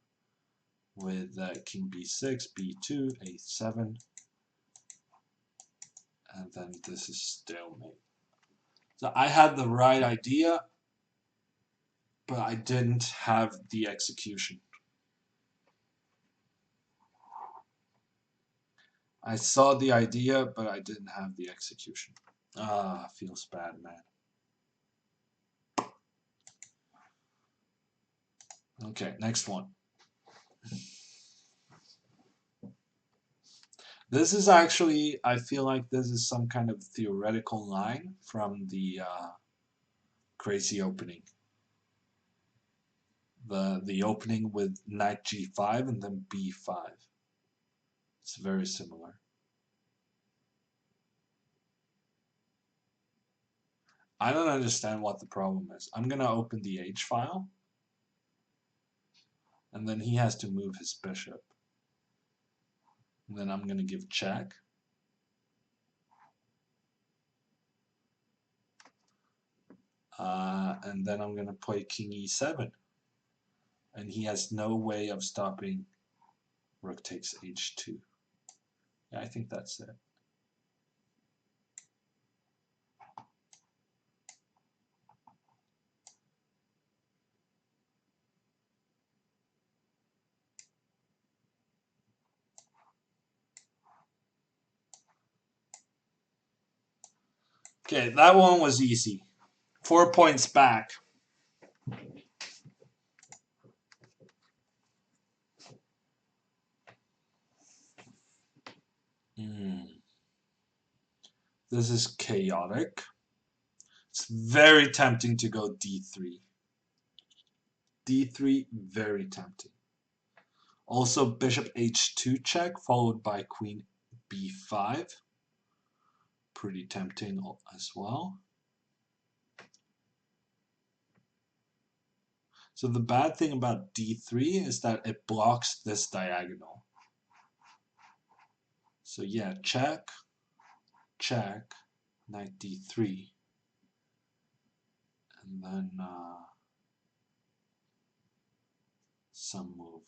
with king b6, b2, a7, and then this is stalemate. So I had the right idea, but I didn't have the execution. I saw the idea, but I didn't have the execution. Ah, feels bad, man. Okay, next one. This is actually, I feel like this is some kind of theoretical line from the crazy opening. The opening with knight g5 and then b5. It's very similar. I don't understand what the problem is. I'm going to open the H file, and then he has to move his bishop. And then I'm going to give check. And then I'm going to play king e7. And he has no way of stopping rook takes h2. Yeah, I think that's it. Okay, that one was easy. 4 points back. This is chaotic. It's very tempting to go d3. d3, very tempting. Also bishop h2 check, followed by queen b5. Pretty tempting as well. So the bad thing about d3 is that it blocks this diagonal. So yeah, check, check, knight d3. And then some move,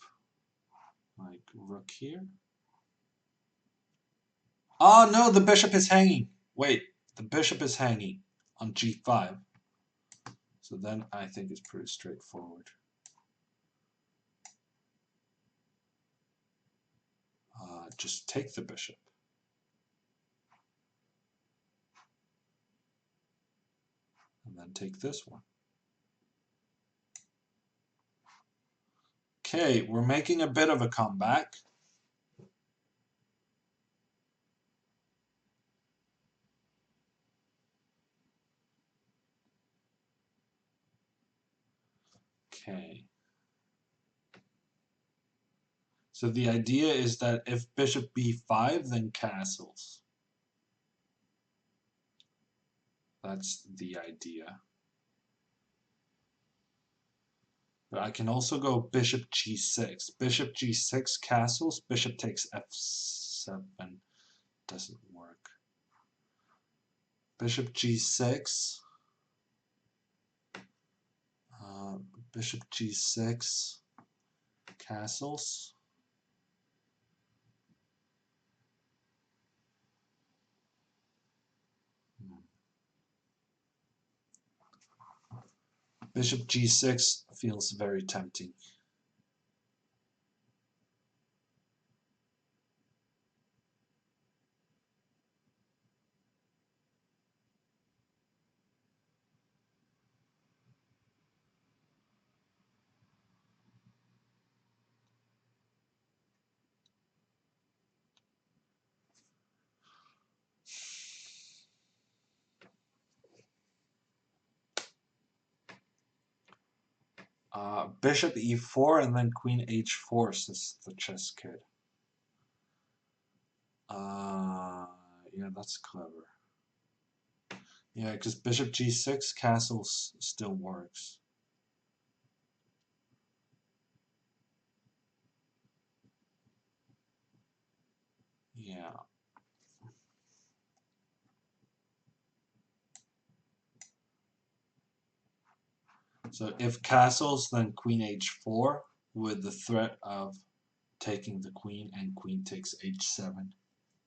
like rook here. Oh no, the bishop is hanging. Wait, the bishop is hanging on g5. So then I think it's pretty straightforward. Just take the bishop. And then take this one. Okay, we're making a bit of a comeback. Okay. So the idea is that if bishop b5, then castles. That's the idea. But I can also go bishop g6. Bishop g6 castles, bishop takes f7. Doesn't work. Bishop g6. Bishop g6 castles. Bishop g6 feels very tempting. Bishop e4 and then queen h4, says the chess kid. Yeah, that's clever. Yeah, because bishop g6 castles still works. Yeah. So if castles, then queen h4 with the threat of taking the queen, and queen takes h7.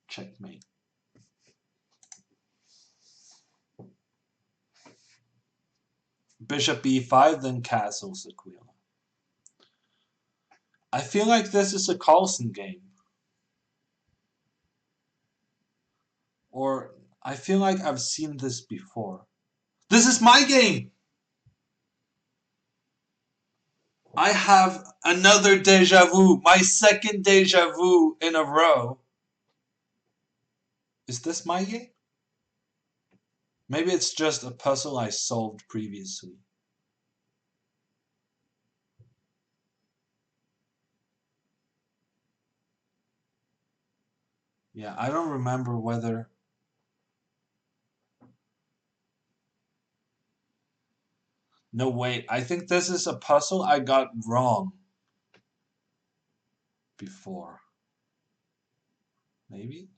Checkmate. Bishop e5, then castles Aquila. I feel like this is a Carlsen game. Or I feel like I've seen this before. This is my game! I have another deja vu. My second deja vu in a row. Is this my game? Maybe it's just a puzzle I solved previously. Yeah, I don't remember whether... No, wait. I think this is a puzzle I got wrong before. Maybe?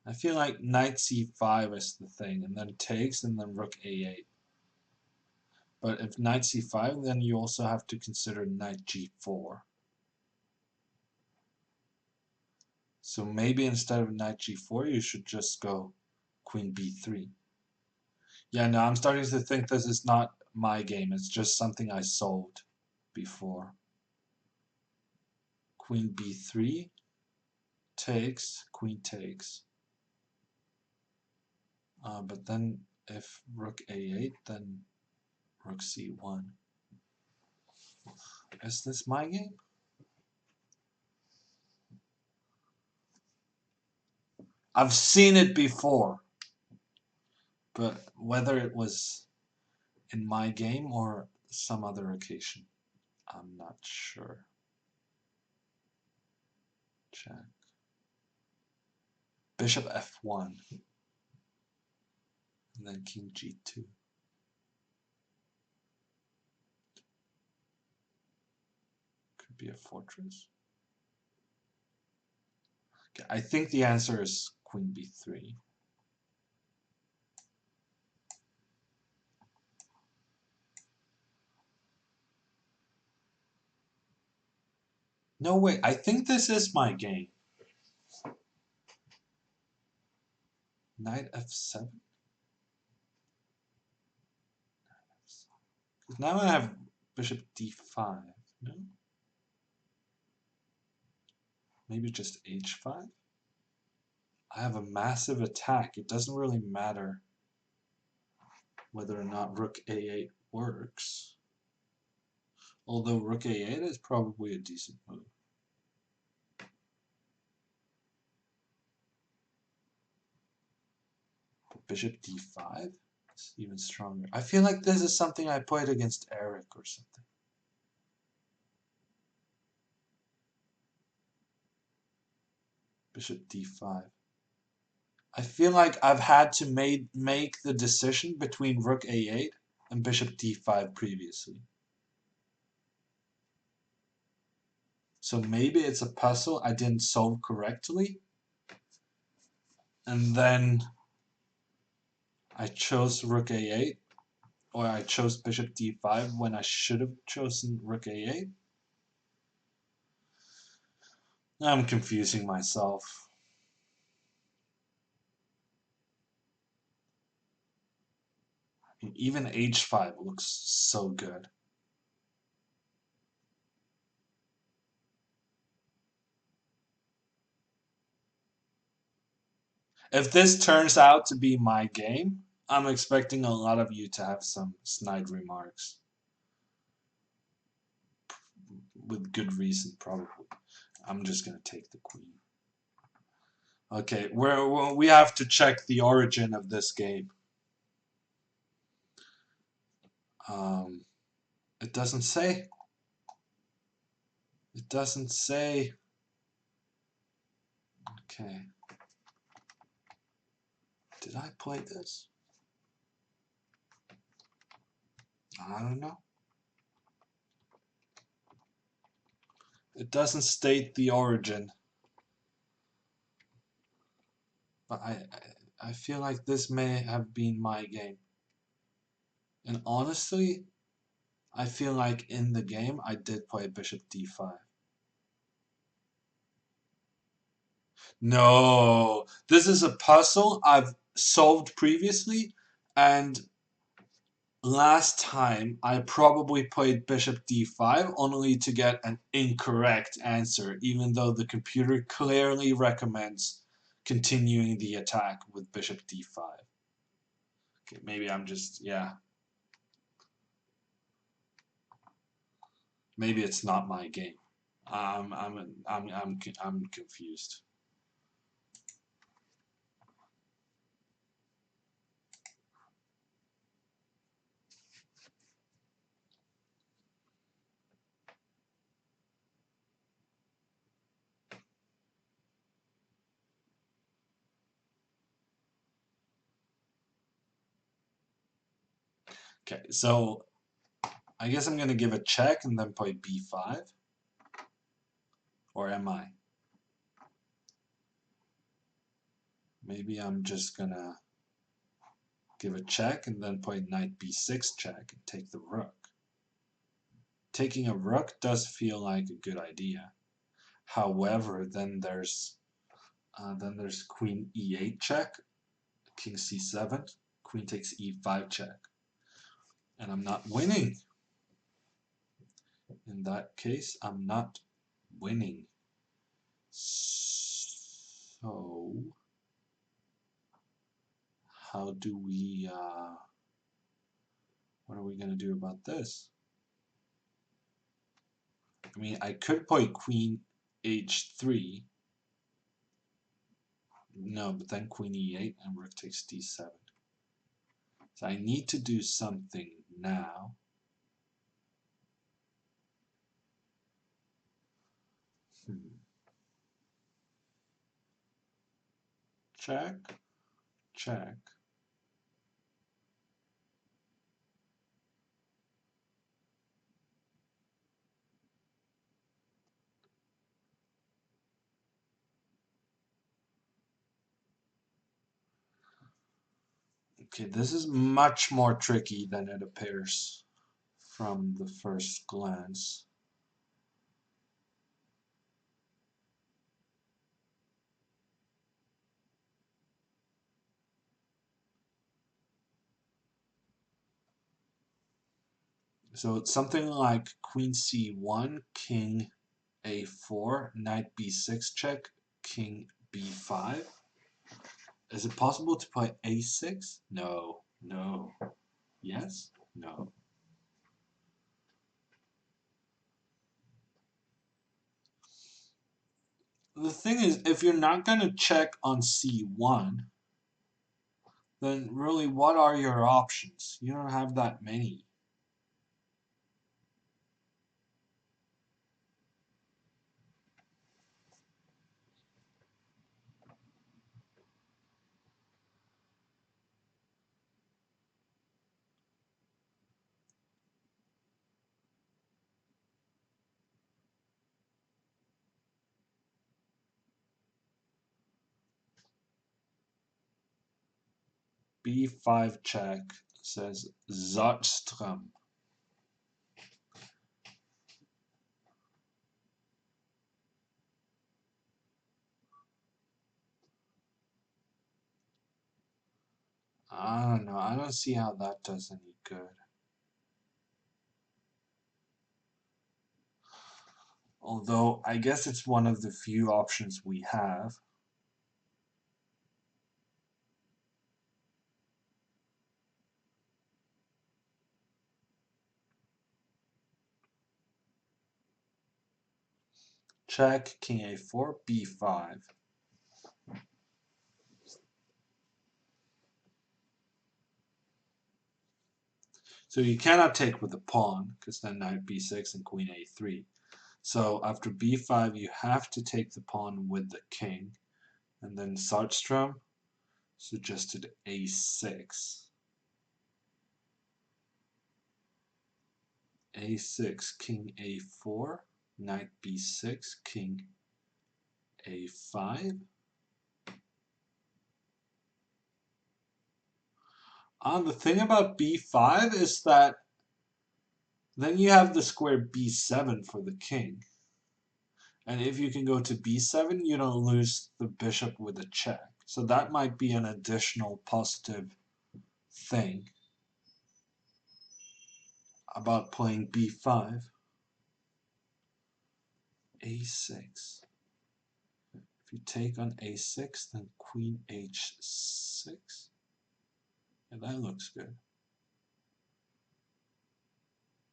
I feel like knight c5 is the thing, and then takes, and then rook a8. But if knight c5, then you also have to consider knight g4. So maybe instead of knight g4, you should just go queen b3. Yeah, no, I'm starting to think this is not my game. It's just something I solved before. Queen b3 takes, queen takes. But then if rook a8, then rook c1. Is this my game? I've seen it before. But whether it was in my game or some other occasion, I'm not sure. Check. Bishop f1. And then king g2. Could be a fortress. Okay, I think the answer is queen b3. No, wait, I think this is my game. Knight f7? Now I have bishop d5, no? Maybe just h5? I have a massive attack. It doesn't really matter whether or not rook a8 works. Although rook a8 is probably a decent move. Bishop d5 is even stronger. I feel like this is something I played against Eric or something. Bishop d5. I feel like I've had to make the decision between rook a8 and bishop d5 previously. So maybe it's a puzzle I didn't solve correctly. And then I chose rook a8, or I chose bishop d5 when I should have chosen rook a8. I'm confusing myself. Even h5 looks so good. If this turns out to be my game, I'm expecting a lot of you to have some snide remarks. With good reason, probably. I'm just going to take the queen. Okay, we have to check the origin of this game. It doesn't say. It doesn't say. Okay. Did I play this? I don't know. It doesn't state the origin. But I feel like this may have been my game. And honestly, I feel like in the game I did play bishop d5. No, this is a puzzle I've solved previously, and last time I probably played bishop d5 only to get an incorrect answer, even though the computer clearly recommends continuing the attack with bishop d5. Okay, maybe I'm just, yeah. Maybe it's not my game. I'm confused. Okay, so I guess I'm gonna give a check and then play b5. Or am I? Maybe I'm just gonna give a check and then play knight b6 check and take the rook. Taking a rook does feel like a good idea. However, then there's queen e8 check, king c7, queen takes e5 check, and I'm not winning. In that case, I'm not winning. So how do we? What are we gonna do about this? I mean, I could play queen h3. No, but then queen e8 and rook takes d7. So I need to do something now. Check, check. Okay, this is much more tricky than it appears from the first glance. So it's something like queen c1, king a4, knight b6 check, king b5. Is it possible to play a6? No, no. Yes? No. The thing is, if you're not going to check on c1, then really what are your options? You don't have that many. b5 check, says Zotström. I don't know. I don't see how that does any good. Although, I guess it's one of the few options we have. Check, king a4, b5. So you cannot take with the pawn, because then knight b6 and queen a3. So after b5, you have to take the pawn with the king. And then Sartstrom suggested a6. a6, king a4, knight b6, king a5. The thing about b5 is that then you have the square b7 for the king. And if you can go to b7, you don't lose the bishop with a check. So that might be an additional positive thing about playing b5. a6. If you take on a6, then queen h6. Yeah, that looks good.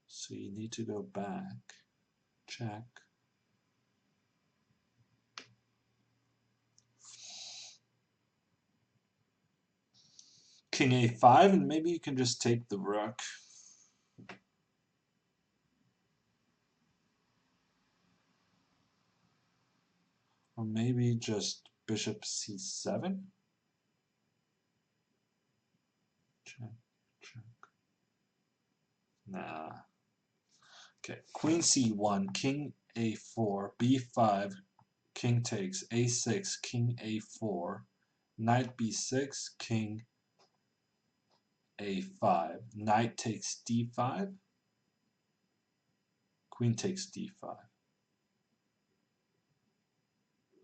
So you need to go back. Check. King a5, and maybe you can just take the rook. Or maybe just bishop c7. Check, check. Nah. Okay, queen c1, king a4, b5, king takes, a6, king a4, knight b6, king a5, knight takes d5, queen takes d5.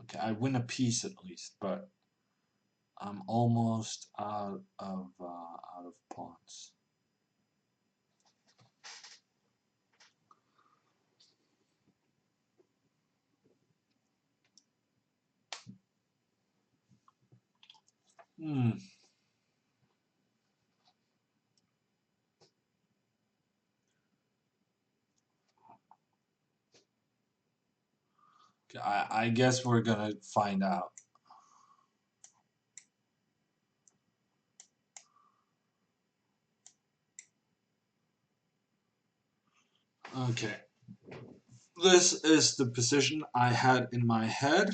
Okay, I win a piece at least, but I'm almost out of pawns. Hmm. Okay, I guess we're gonna find out. Okay. This is the position I had in my head,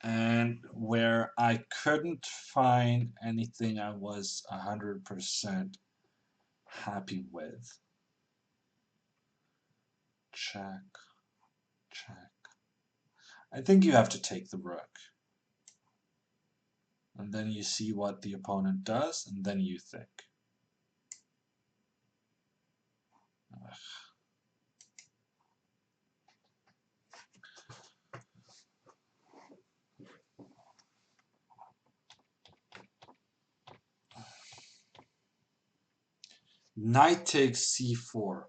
and where I couldn't find anything I was 100% happy with. Check, check. I think you have to take the rook. And then you see what the opponent does, and then you think. Ugh. Knight takes c4.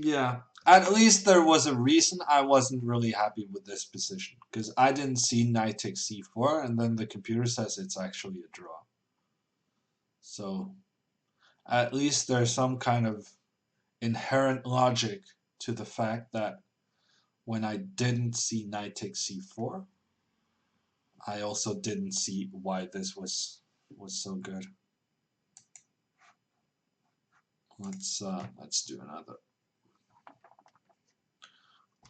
Yeah, at least there was a reason I wasn't really happy with this position, because I didn't see knight takes c4, and then the computer says it's actually a draw. So at least there's some kind of inherent logic to the fact that when I didn't see knight takes c4, I also didn't see why this was so good. Let's do another.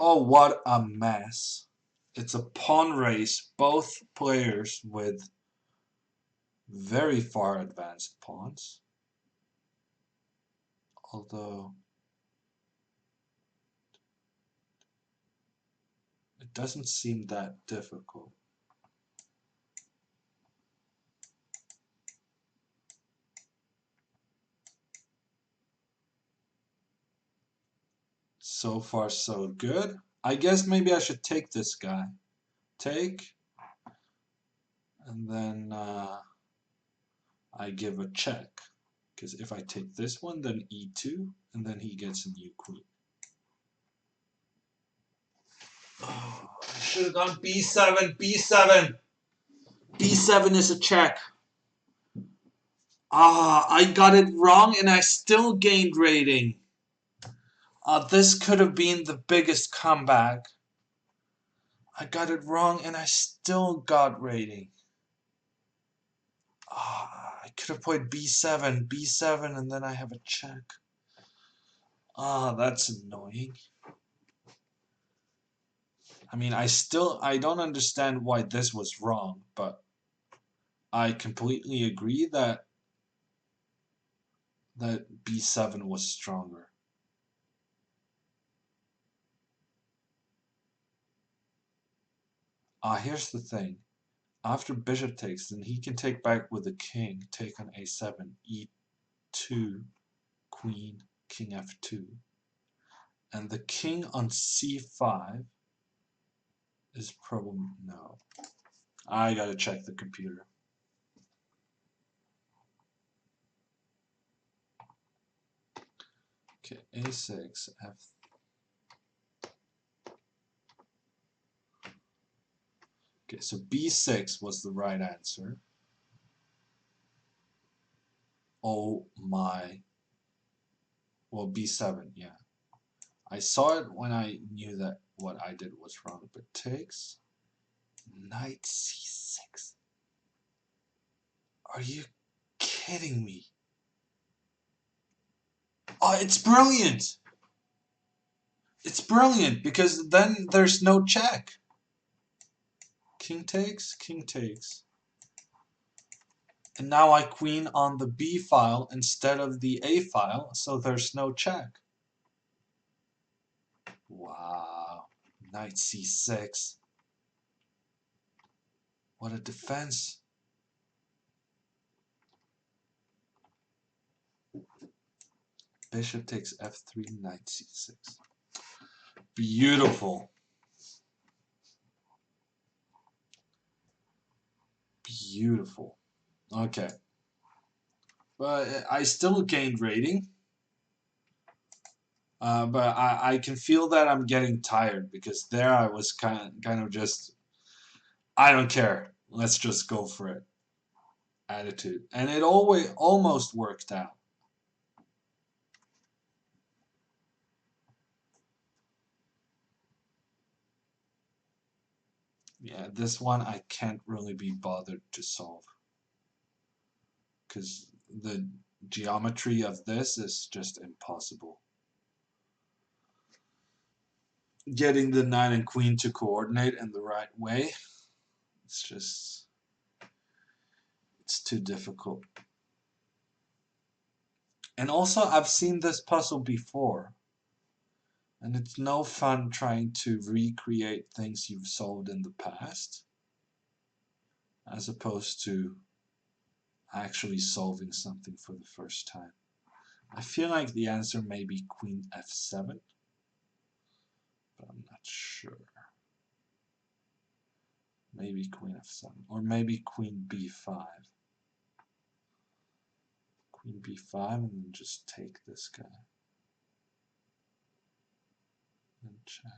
Oh, what a mess. It's a pawn race, both players with very far advanced pawns. Although it doesn't seem that difficult. So far so good. I guess maybe I should take this guy. Take. And then I give a check. Because if I take this one, then e2, and then he gets a new queen. Oh, I should have gone b7, b7. b7 is a check. Ah, I got it wrong and I still gained rating. This could have been the biggest comeback. I got it wrong and I still got rating. I could have played b7, b7, and then I have a check. That's annoying. I mean, I don't understand why this was wrong, but I completely agree that b7 was stronger. Here's the thing. After bishop takes, then he can take back with the king, take on a7, e2, queen, king f2. And the king on c5 is probably no. I gotta check the computer. Okay, a6, f. Okay, so b6 was the right answer. Oh my. Well, b7, yeah. I saw it when I knew that what I did was wrong, but takes knight c6. Are you kidding me? Oh, it's brilliant! It's brilliant because then there's no check. King takes, king takes. And now I queen on the b file instead of the a file, so there's no check. Wow. Knight c6. What a defense. Bishop takes f3, knight c6. Beautiful. Beautiful. Okay. But I still gained rating. But I can feel that I'm getting tired because there I was kind of just, I don't care. Let's just go for it. Attitude. And it almost worked out. Yeah, this one I can't really be bothered to solve. Because the geometry of this is just impossible. Getting the knight and queen to coordinate in the right way, it's too difficult. And also, I've seen this puzzle before. And it's no fun trying to recreate things you've solved in the past, as opposed to actually solving something for the first time. I feel like the answer may be queen f7, but I'm not sure. Maybe queen f7, or maybe queen b5. Queen b5 and then just take this guy. And check.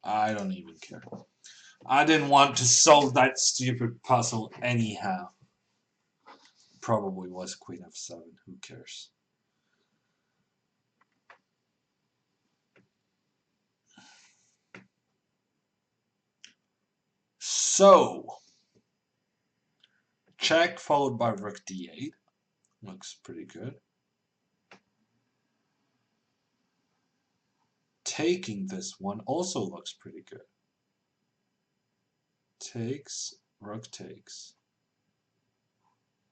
I don't even care. I didn't want to solve that stupid puzzle anyhow. Probably was Queen of 7. Who cares? So, check followed by rook d8. Looks pretty good. Taking this one also looks pretty good. Takes, rook takes.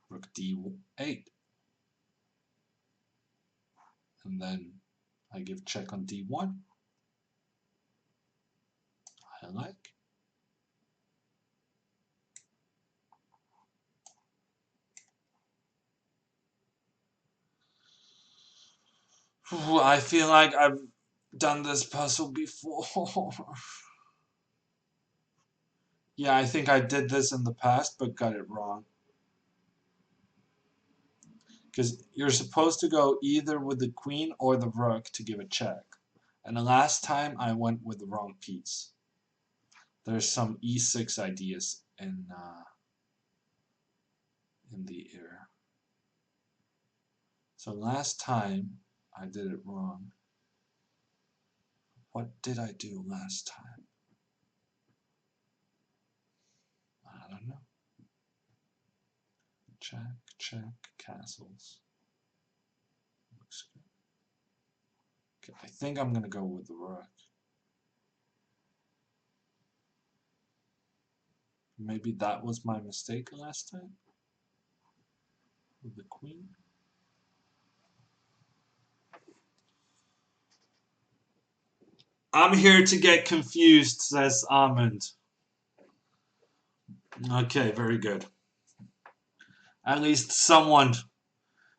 Rook d8. And then I give check on d1. I like. I feel like I've done this puzzle before. Yeah, I think I did this in the past, but got it wrong. Because you're supposed to go either with the queen or the rook to give a check. And the last time I went with the wrong piece. There's some e6 ideas in the air. So last time I did it wrong. What did I do last time? I don't know. Check, check, castles. Looks good. Okay, I think I'm gonna go with the rook. Maybe that was my mistake last time with the queen. I'm here to get confused, says Almond. Okay, very good. At least someone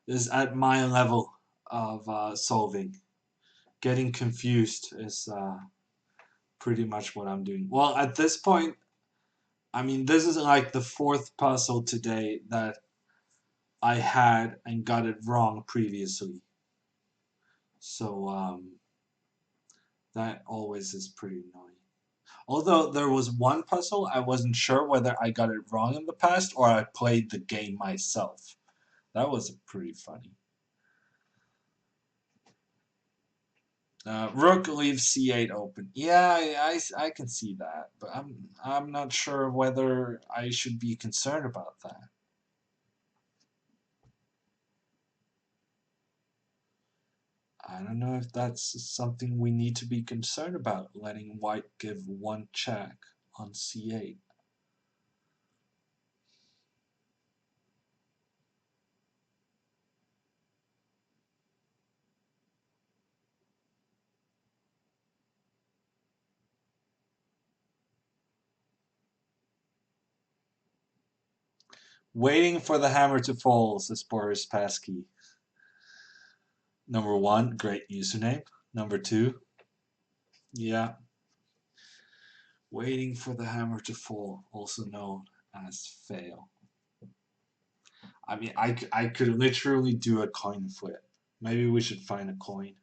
is at my level of solving. Getting confused is pretty much what I'm doing. Well, at this point, I mean, this is like the 4th puzzle today that I had and got it wrong previously. So that always is pretty annoying. Although there was one puzzle, I wasn't sure whether I got it wrong in the past or I played the game myself. That was pretty funny. Rook leaves c8 open. Yeah, I can see that, but I'm not sure whether I should be concerned about that. I don't know if that's something we need to be concerned about, letting white give one check on c8. Waiting for the hammer to fall, says Boris Pasky. Number 1, great username. Number 2, yeah. Waiting for the hammer to fall, also known as fail. I mean, I could literally do a coin flip. Maybe we should find a coin.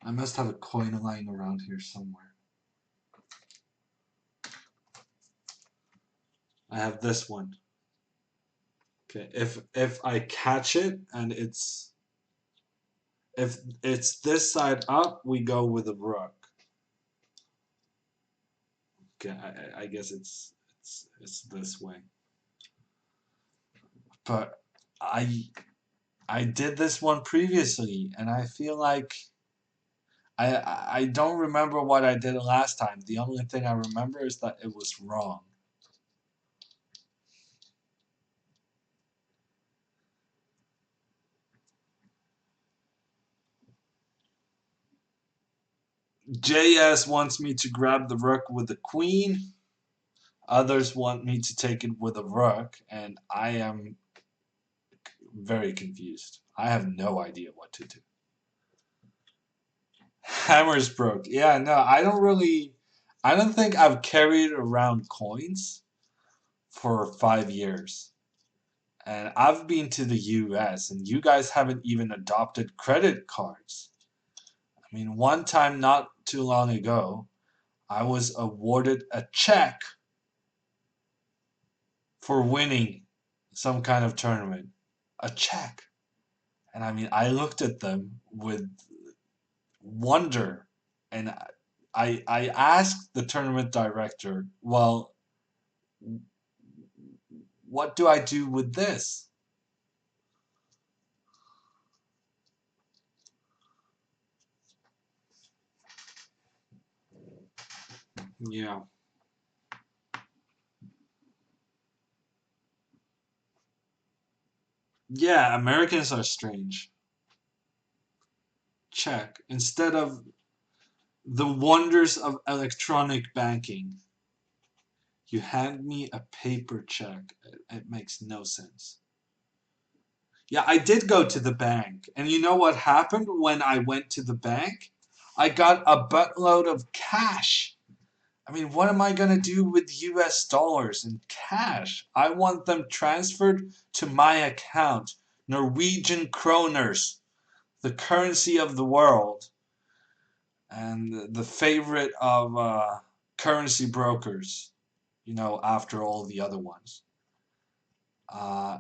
I must have a coin lying around here somewhere. I have this one. Okay, if I catch it and if it's this side up, we go with a rook. Okay, I guess it's this way. But I did this one previously, and I feel like I don't remember what I did last time. The only thing I remember is that it was wrong. JS wants me to grab the rook with the queen. Others want me to take it with a rook, and I am very confused. I have no idea what to do. Hammers broke. Yeah, no, I don't think I've carried around coins for 5 years. And I've been to the US and you guys haven't even adopted credit cards. I mean, one time not too long ago, I was awarded a check for winning some kind of tournament. A check. And I mean, I looked at them with wonder and I asked the tournament director, well, what do I do with this? Yeah. Yeah, Americans are strange. Check. Instead of the wonders of electronic banking, you hand me a paper check. It makes no sense. Yeah, I did go to the bank. And you know what happened when I went to the bank? I got a buttload of cash. I mean, what am I going to do with US dollars and cash? I want them transferred to my account. Norwegian kroners, the currency of the world and the favorite of currency brokers, you know, after all the other ones.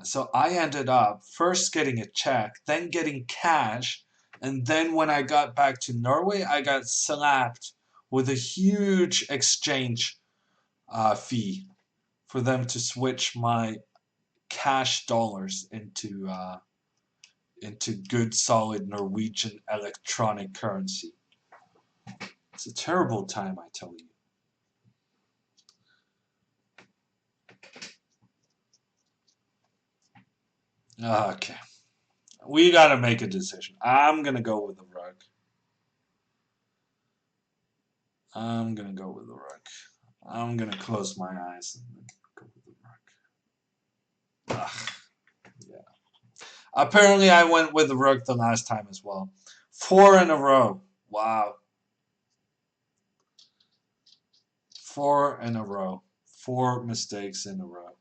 So I ended up first getting a check, then getting cash, and then when I got back to Norway, I got slapped with a huge exchange fee for them to switch my cash dollars into good solid Norwegian electronic currency. It's a terrible time, I tell you. Okay, we gotta make a decision. I'm gonna go with the rug. I'm gonna go with the rug. I'm gonna close my eyes and go with the rug. Ugh, yeah. Apparently, I went with the rug the last time as well. 4 in a row. Wow. 4 in a row. 4 mistakes in a row.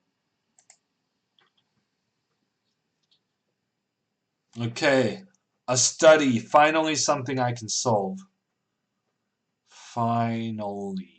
Okay. A study. Finally, something I can solve. Finally.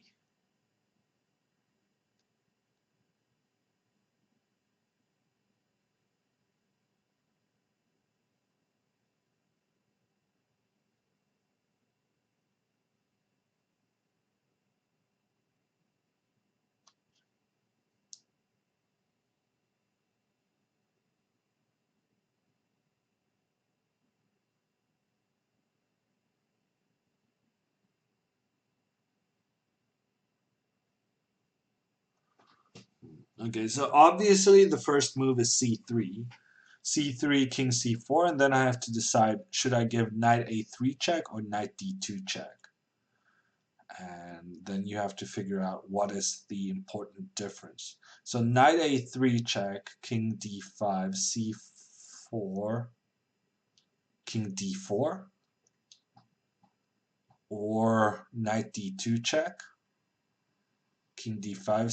Okay, so obviously the first move is c3. c3, king c4, and then I have to decide, should I give knight a3 check or knight d2 check? And then you have to figure out what is the important difference. So knight a3 check, king d5, c4, king d4, or knight d2 check, king d5,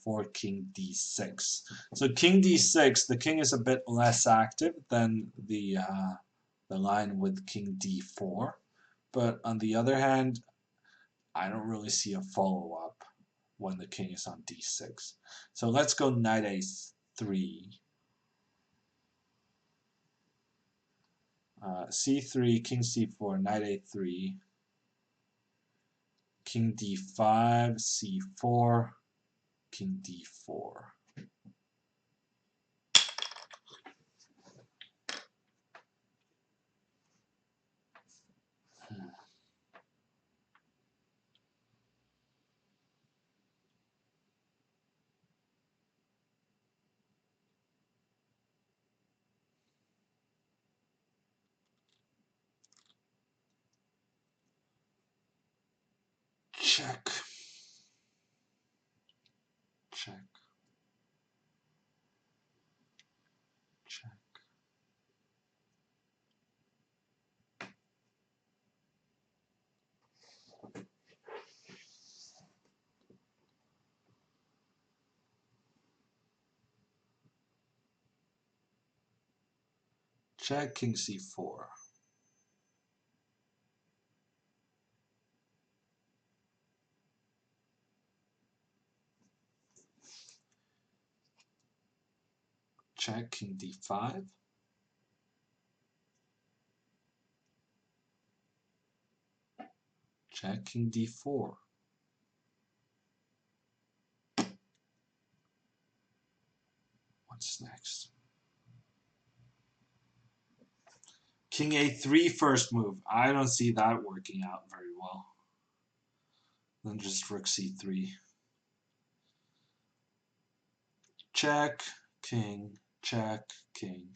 c4, king d6. So king d6, the king is a bit less active than the line with king d4. But on the other hand, I don't really see a follow-up when the king is on d6. So let's go knight a3. C3, king c4, knight a3, king d5, c4, king d4. Check. Check. Check. Check king c4. Check king d5. Check king d4. What's next? King a3 first move. I don't see that working out very well. Then just rook c3. Check, king, check, king.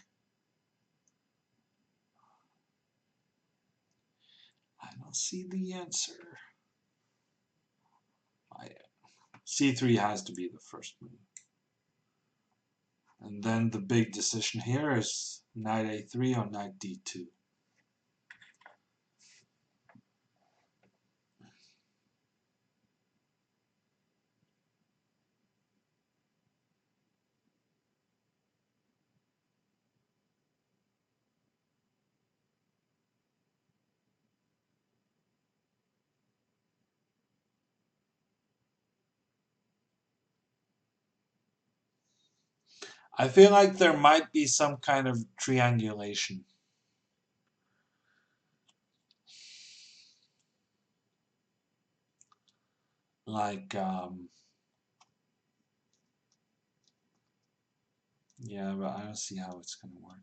I don't see the answer. C3 has to be the first move. And then the big decision here is knight a3 or knight d2. I feel like there might be some kind of triangulation. Like, yeah, but I don't see how it's going to work.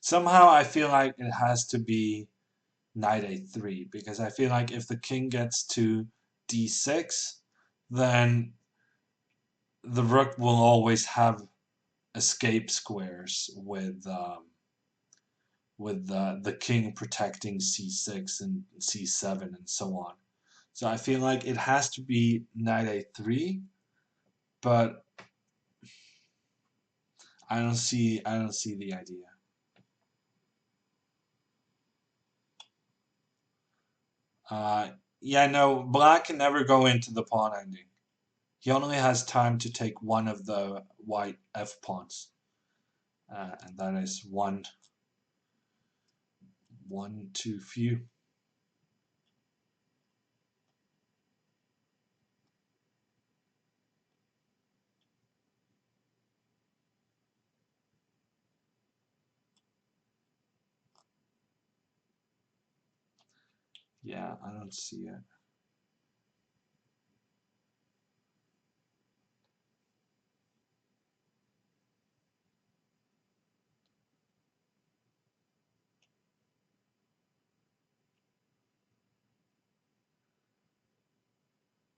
Somehow I feel like it has to be knight a3, because I feel like if the king gets to d6, then the rook will always have escape squares with the king protecting c6 and c7 and so on. So I feel like it has to be knight a3, but I don't see the idea. Yeah, no, black can never go into the pawn ending. He only has time to take one of the white f pawns, and that is one too few. Yeah, I don't see it.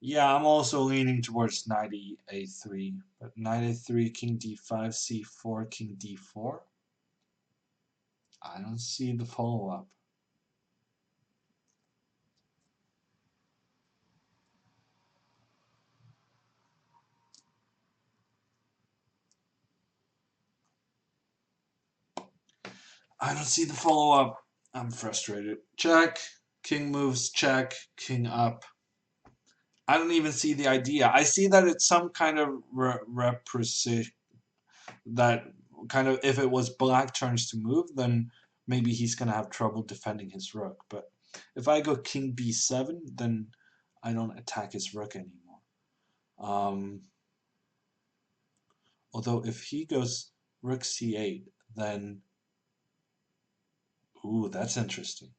Yeah, I'm also leaning towards knight a3, but knight a3, king d5, c4, king d4. I don't see the follow-up. I don't see the follow-up. I'm frustrated. Check, king moves, check, king up. I don't even see the idea. I see that it's some kind of representation, that kind of, if it was black turns to move, then maybe he's going to have trouble defending his rook. But if I go king b7, then I don't attack his rook anymore. Although if he goes rook c8, then... Ooh, that's interesting.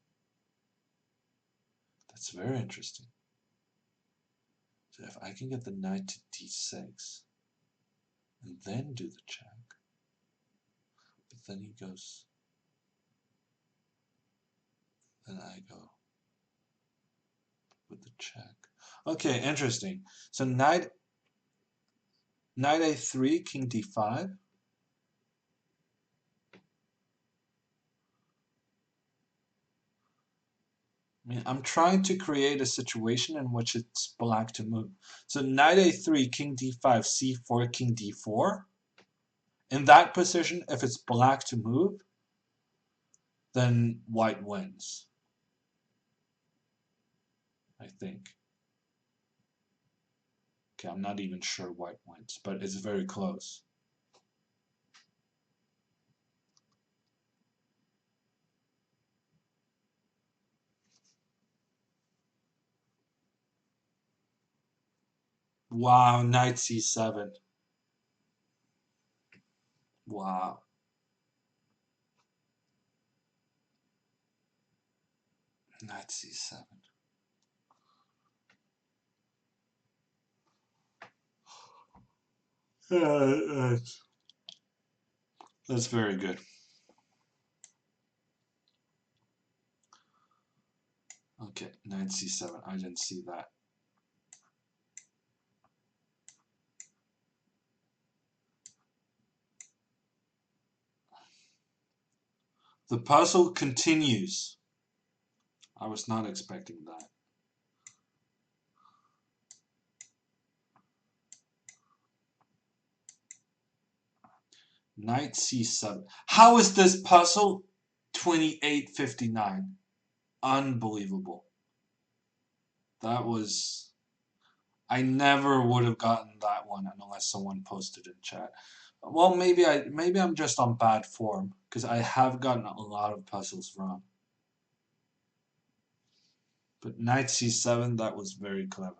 That's very interesting. So if I can get the knight to d6, and then do the check, but then he goes and I go with the check. Okay, interesting. So knight a3, king d5. I mean, I'm trying to create a situation in which it's black to move. So knight a3, king d5, c4, king d4. In that position, if it's black to move, then white wins, I think. Okay, I'm not even sure white wins, but it's very close. Wow, knight c7. Wow. Knight c7. That's very good. Okay, knight c7. I didn't see that. The puzzle continues. I was not expecting that. Knight c7. How is this puzzle 2859? Unbelievable. That was... I never would have gotten that one unless someone posted in chat. Well, maybe I'm just on bad form because I have gotten a lot of puzzles wrong. But knight c7, that was very clever.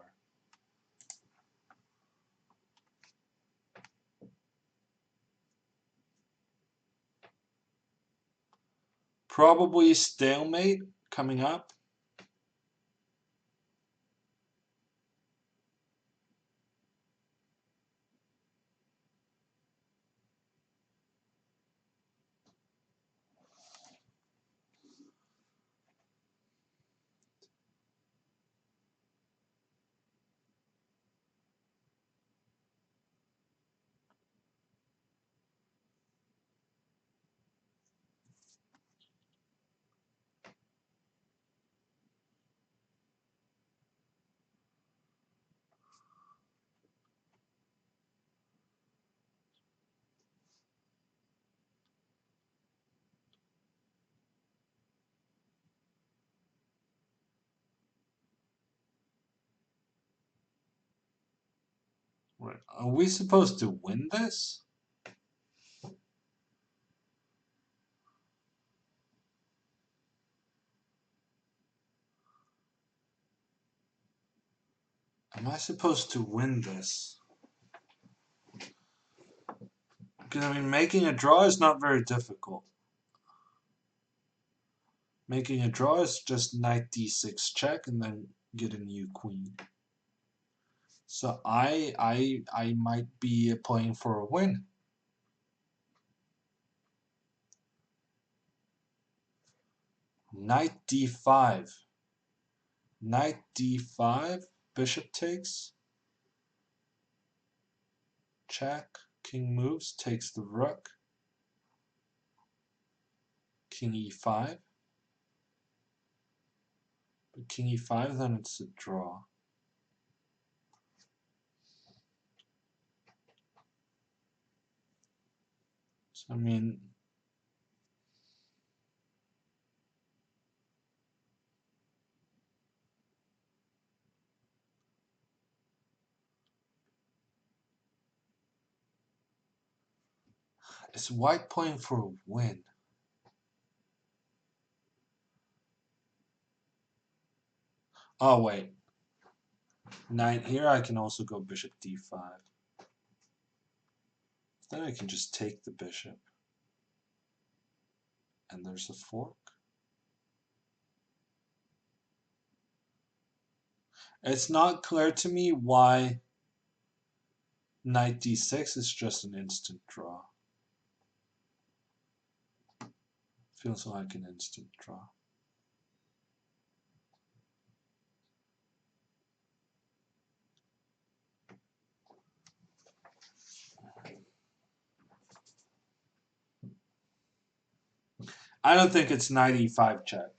Probably stalemate coming up. Right. Are we supposed to win this? Am I supposed to win this? Because, I mean, making a draw is not very difficult. Making a draw is just knight d6 check and then get a new queen. So I might be playing for a win. Knight d5. Knight d5. Bishop takes. Check. King moves. Takes the rook. King e5. But king e5, then it's a draw. So, I mean... Is white playing for a win? Oh, wait. Knight here, I can also go bishop d5. Then I can just take the bishop. And there's a fork. It's not clear to me why knight d6 is just an instant draw. Feels like an instant draw. I don't think it's 95 check.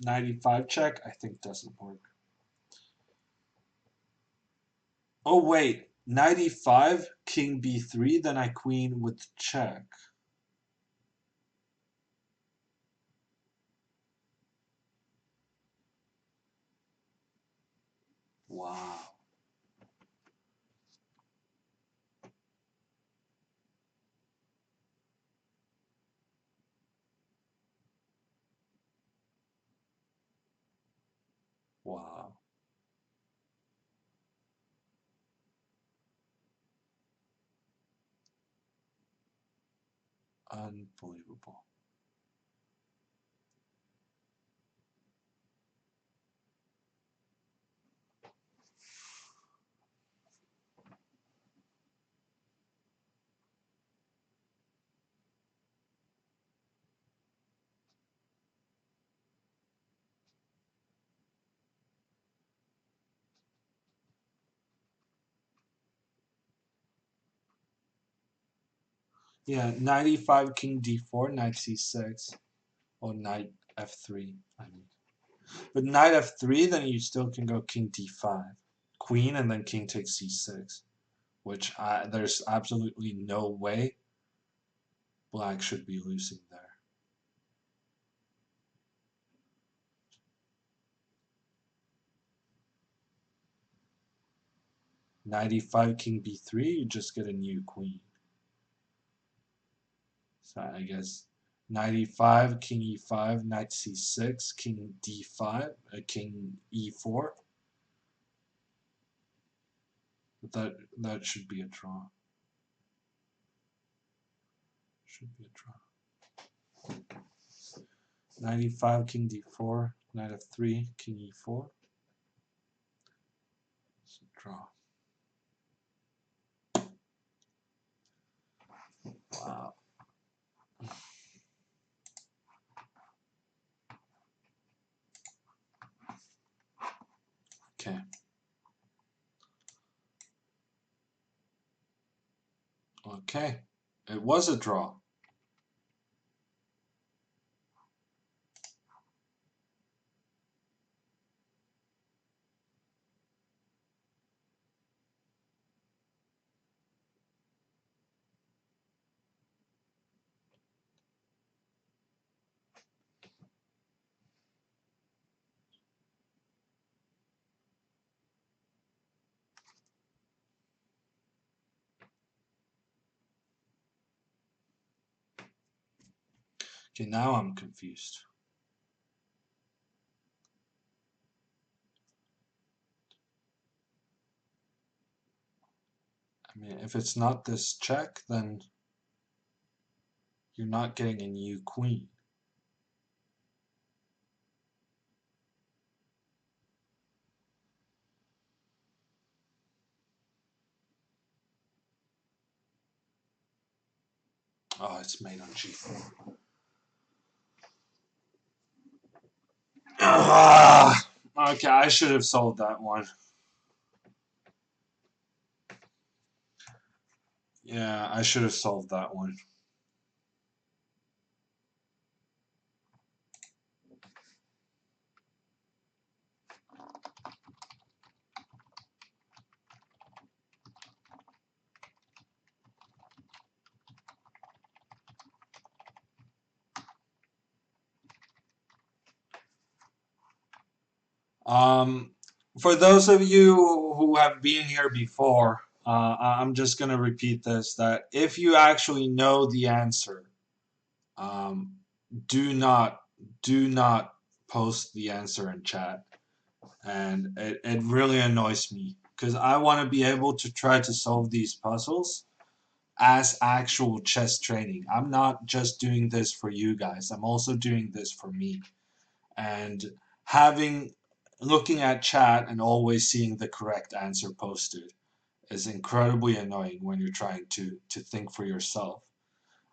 95 check, I think doesn't work. Oh, wait. 95, king b3, then I queen with check. Wow. Wow. Unbelievable. Yeah, 95 king d4, knight c6, or knight f3. I mean, but knight f3, then you still can go king d5, queen, and then king takes c6, which there's absolutely no way black should be losing there. 95 king b3, you just get a new queen. So I guess 95 king e5, knight c6, king d5, king e4. But that should be a draw. Should be a draw. 95 king d4, knight f3, king e4. It's a draw. Wow. Okay. Okay. It was a draw. Okay, now I'm confused. I mean, if it's not this check, then you're not getting a new queen. Oh, it's made on g4. Okay, I should have sold that one. Yeah, I should have solved that one. For those of you who have been here before, I'm just going to repeat this, that if you actually know the answer, um, do not do not post the answer in chat. And it really annoys me because I want to be able to try to solve these puzzles as actual chess training. I'm not just doing this for you guys. I'm also doing this for me. And having looking at chat and always seeing the correct answer posted is incredibly annoying when you're trying to think for yourself.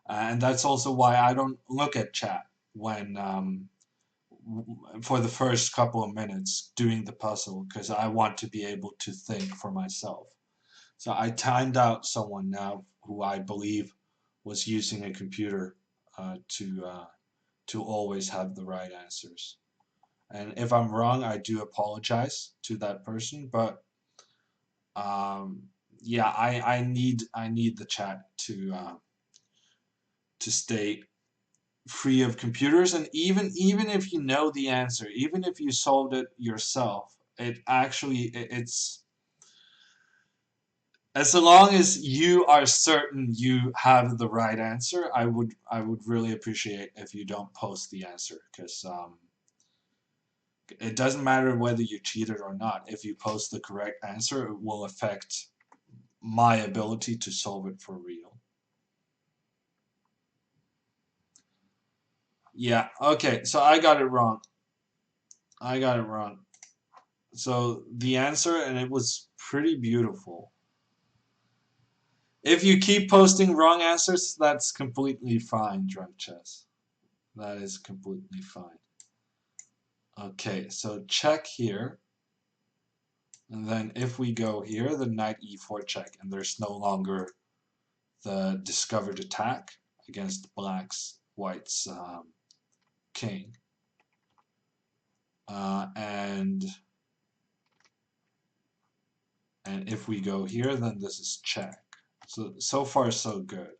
And that's also why I don't look at chat when for the first couple of minutes doing the puzzle because I want to be able to think for myself. So I timed out someone now who I believe was using a computer to to always have the right answers. And if I'm wrong, I do apologize to that person. But um, yeah, I need the chat to stay free of computers. And even if you know the answer, even if you solved it yourself, it's as long as you are certain you have the right answer, I would really appreciate if you don't post the answer, because it doesn't matter whether you cheated or not. If you post the correct answer, it will affect my ability to solve it for real. Yeah, okay, so I got it wrong. I got it wrong. So the answer, and it was pretty beautiful. If you keep posting wrong answers, that's completely fine, Drunk Chess. That is completely fine. Okay, so check here. And then if we go here, the knight e4 check, and there's no longer the discovered attack against white's king. And if we go here, then this is check. So far so good.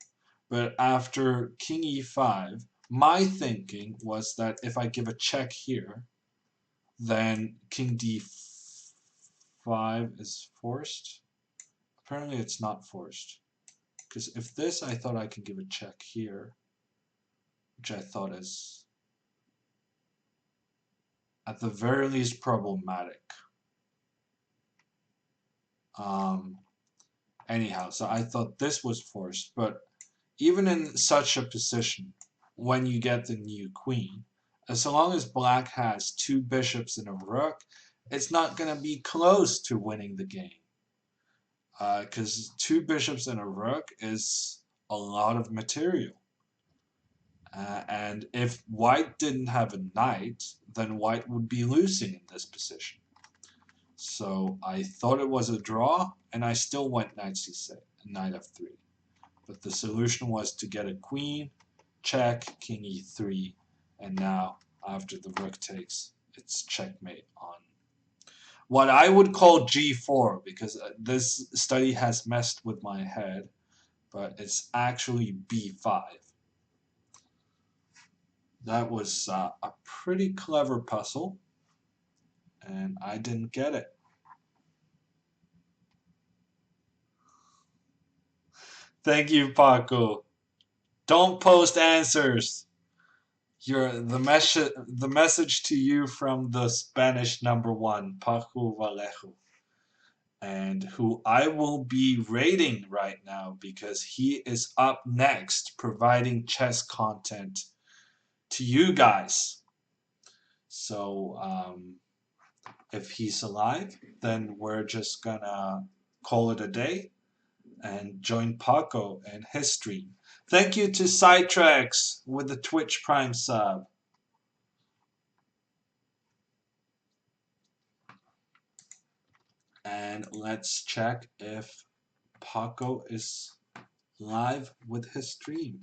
But after king e5, my thinking was that if I give a check here, then king d5 is forced. Apparently it's not forced. Because if this, I thought I can give a check here, which I thought is at the very least problematic. Um, Anyhow, so I thought this was forced, but even in such a position, when you get the new queen, as long as black has two bishops and a rook, it's not going to be close to winning the game. Because two bishops and a rook is a lot of material. And if white didn't have a knight, then white would be losing in this position. So I thought it was a draw, and I still went knight c6, knight f3. But the solution was to get a queen, check, king e3, and now, after the rook takes, it's checkmate on what I would call g4, because this study has messed with my head, but it's actually b5. That was a pretty clever puzzle, and I didn't get it. Thank you, Paco. Don't post answers. The message to you from the Spanish #1, Paco Vallejo, and who I will be rating right now because he is up next providing chess content to you guys. So if he's alive, then we're just gonna call it a day and join Paco and his stream. Thank you to Sidetracks with the Twitch Prime sub. And let's check if Paco is live with his stream.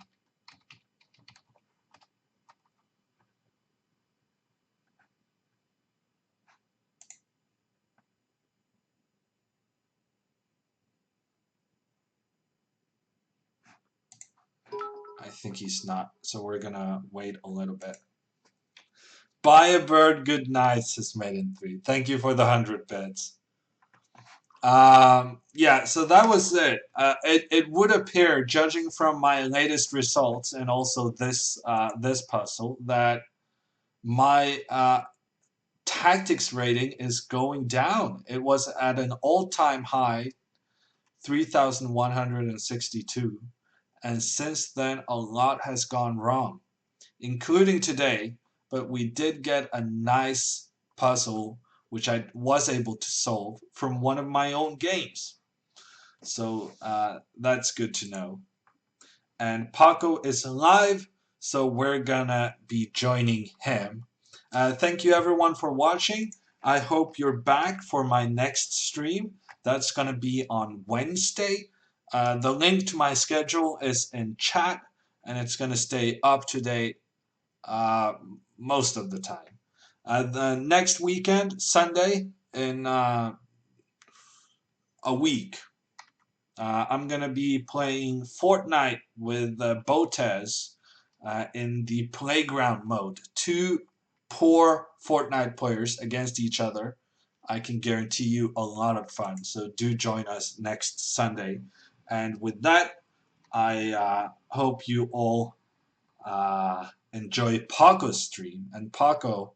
I think he's not, so we're gonna wait a little bit. Buy a bird, good night, says Maiden3. Thank you for the 100 bits. Yeah, so that was it. It would appear, judging from my latest results and also this puzzle, that my tactics rating is going down. It was at an all-time high, 3,162, and since then a lot has gone wrong, including today, but we did get a nice puzzle which I was able to solve from one of my own games. So that's good to know. And Paco is live, so we're gonna be joining him. Thank you everyone for watching. I hope you're back for my next stream. That's gonna be on Wednesday. The link to my schedule is in chat, and it's gonna stay up to date uh, most of the time. The next weekend, Sunday, in a week, I'm gonna be playing Fortnite with Botez in the playground mode. Two poor Fortnite players against each other. I can guarantee you a lot of fun. So do join us next Sunday. And with that, I hope you all enjoy Paco's stream. And Paco,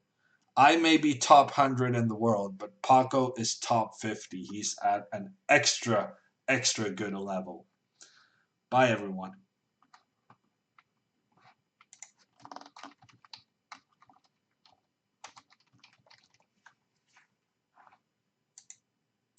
I may be top 100 in the world, but Paco is top 50. He's at an extra good level. Bye, everyone.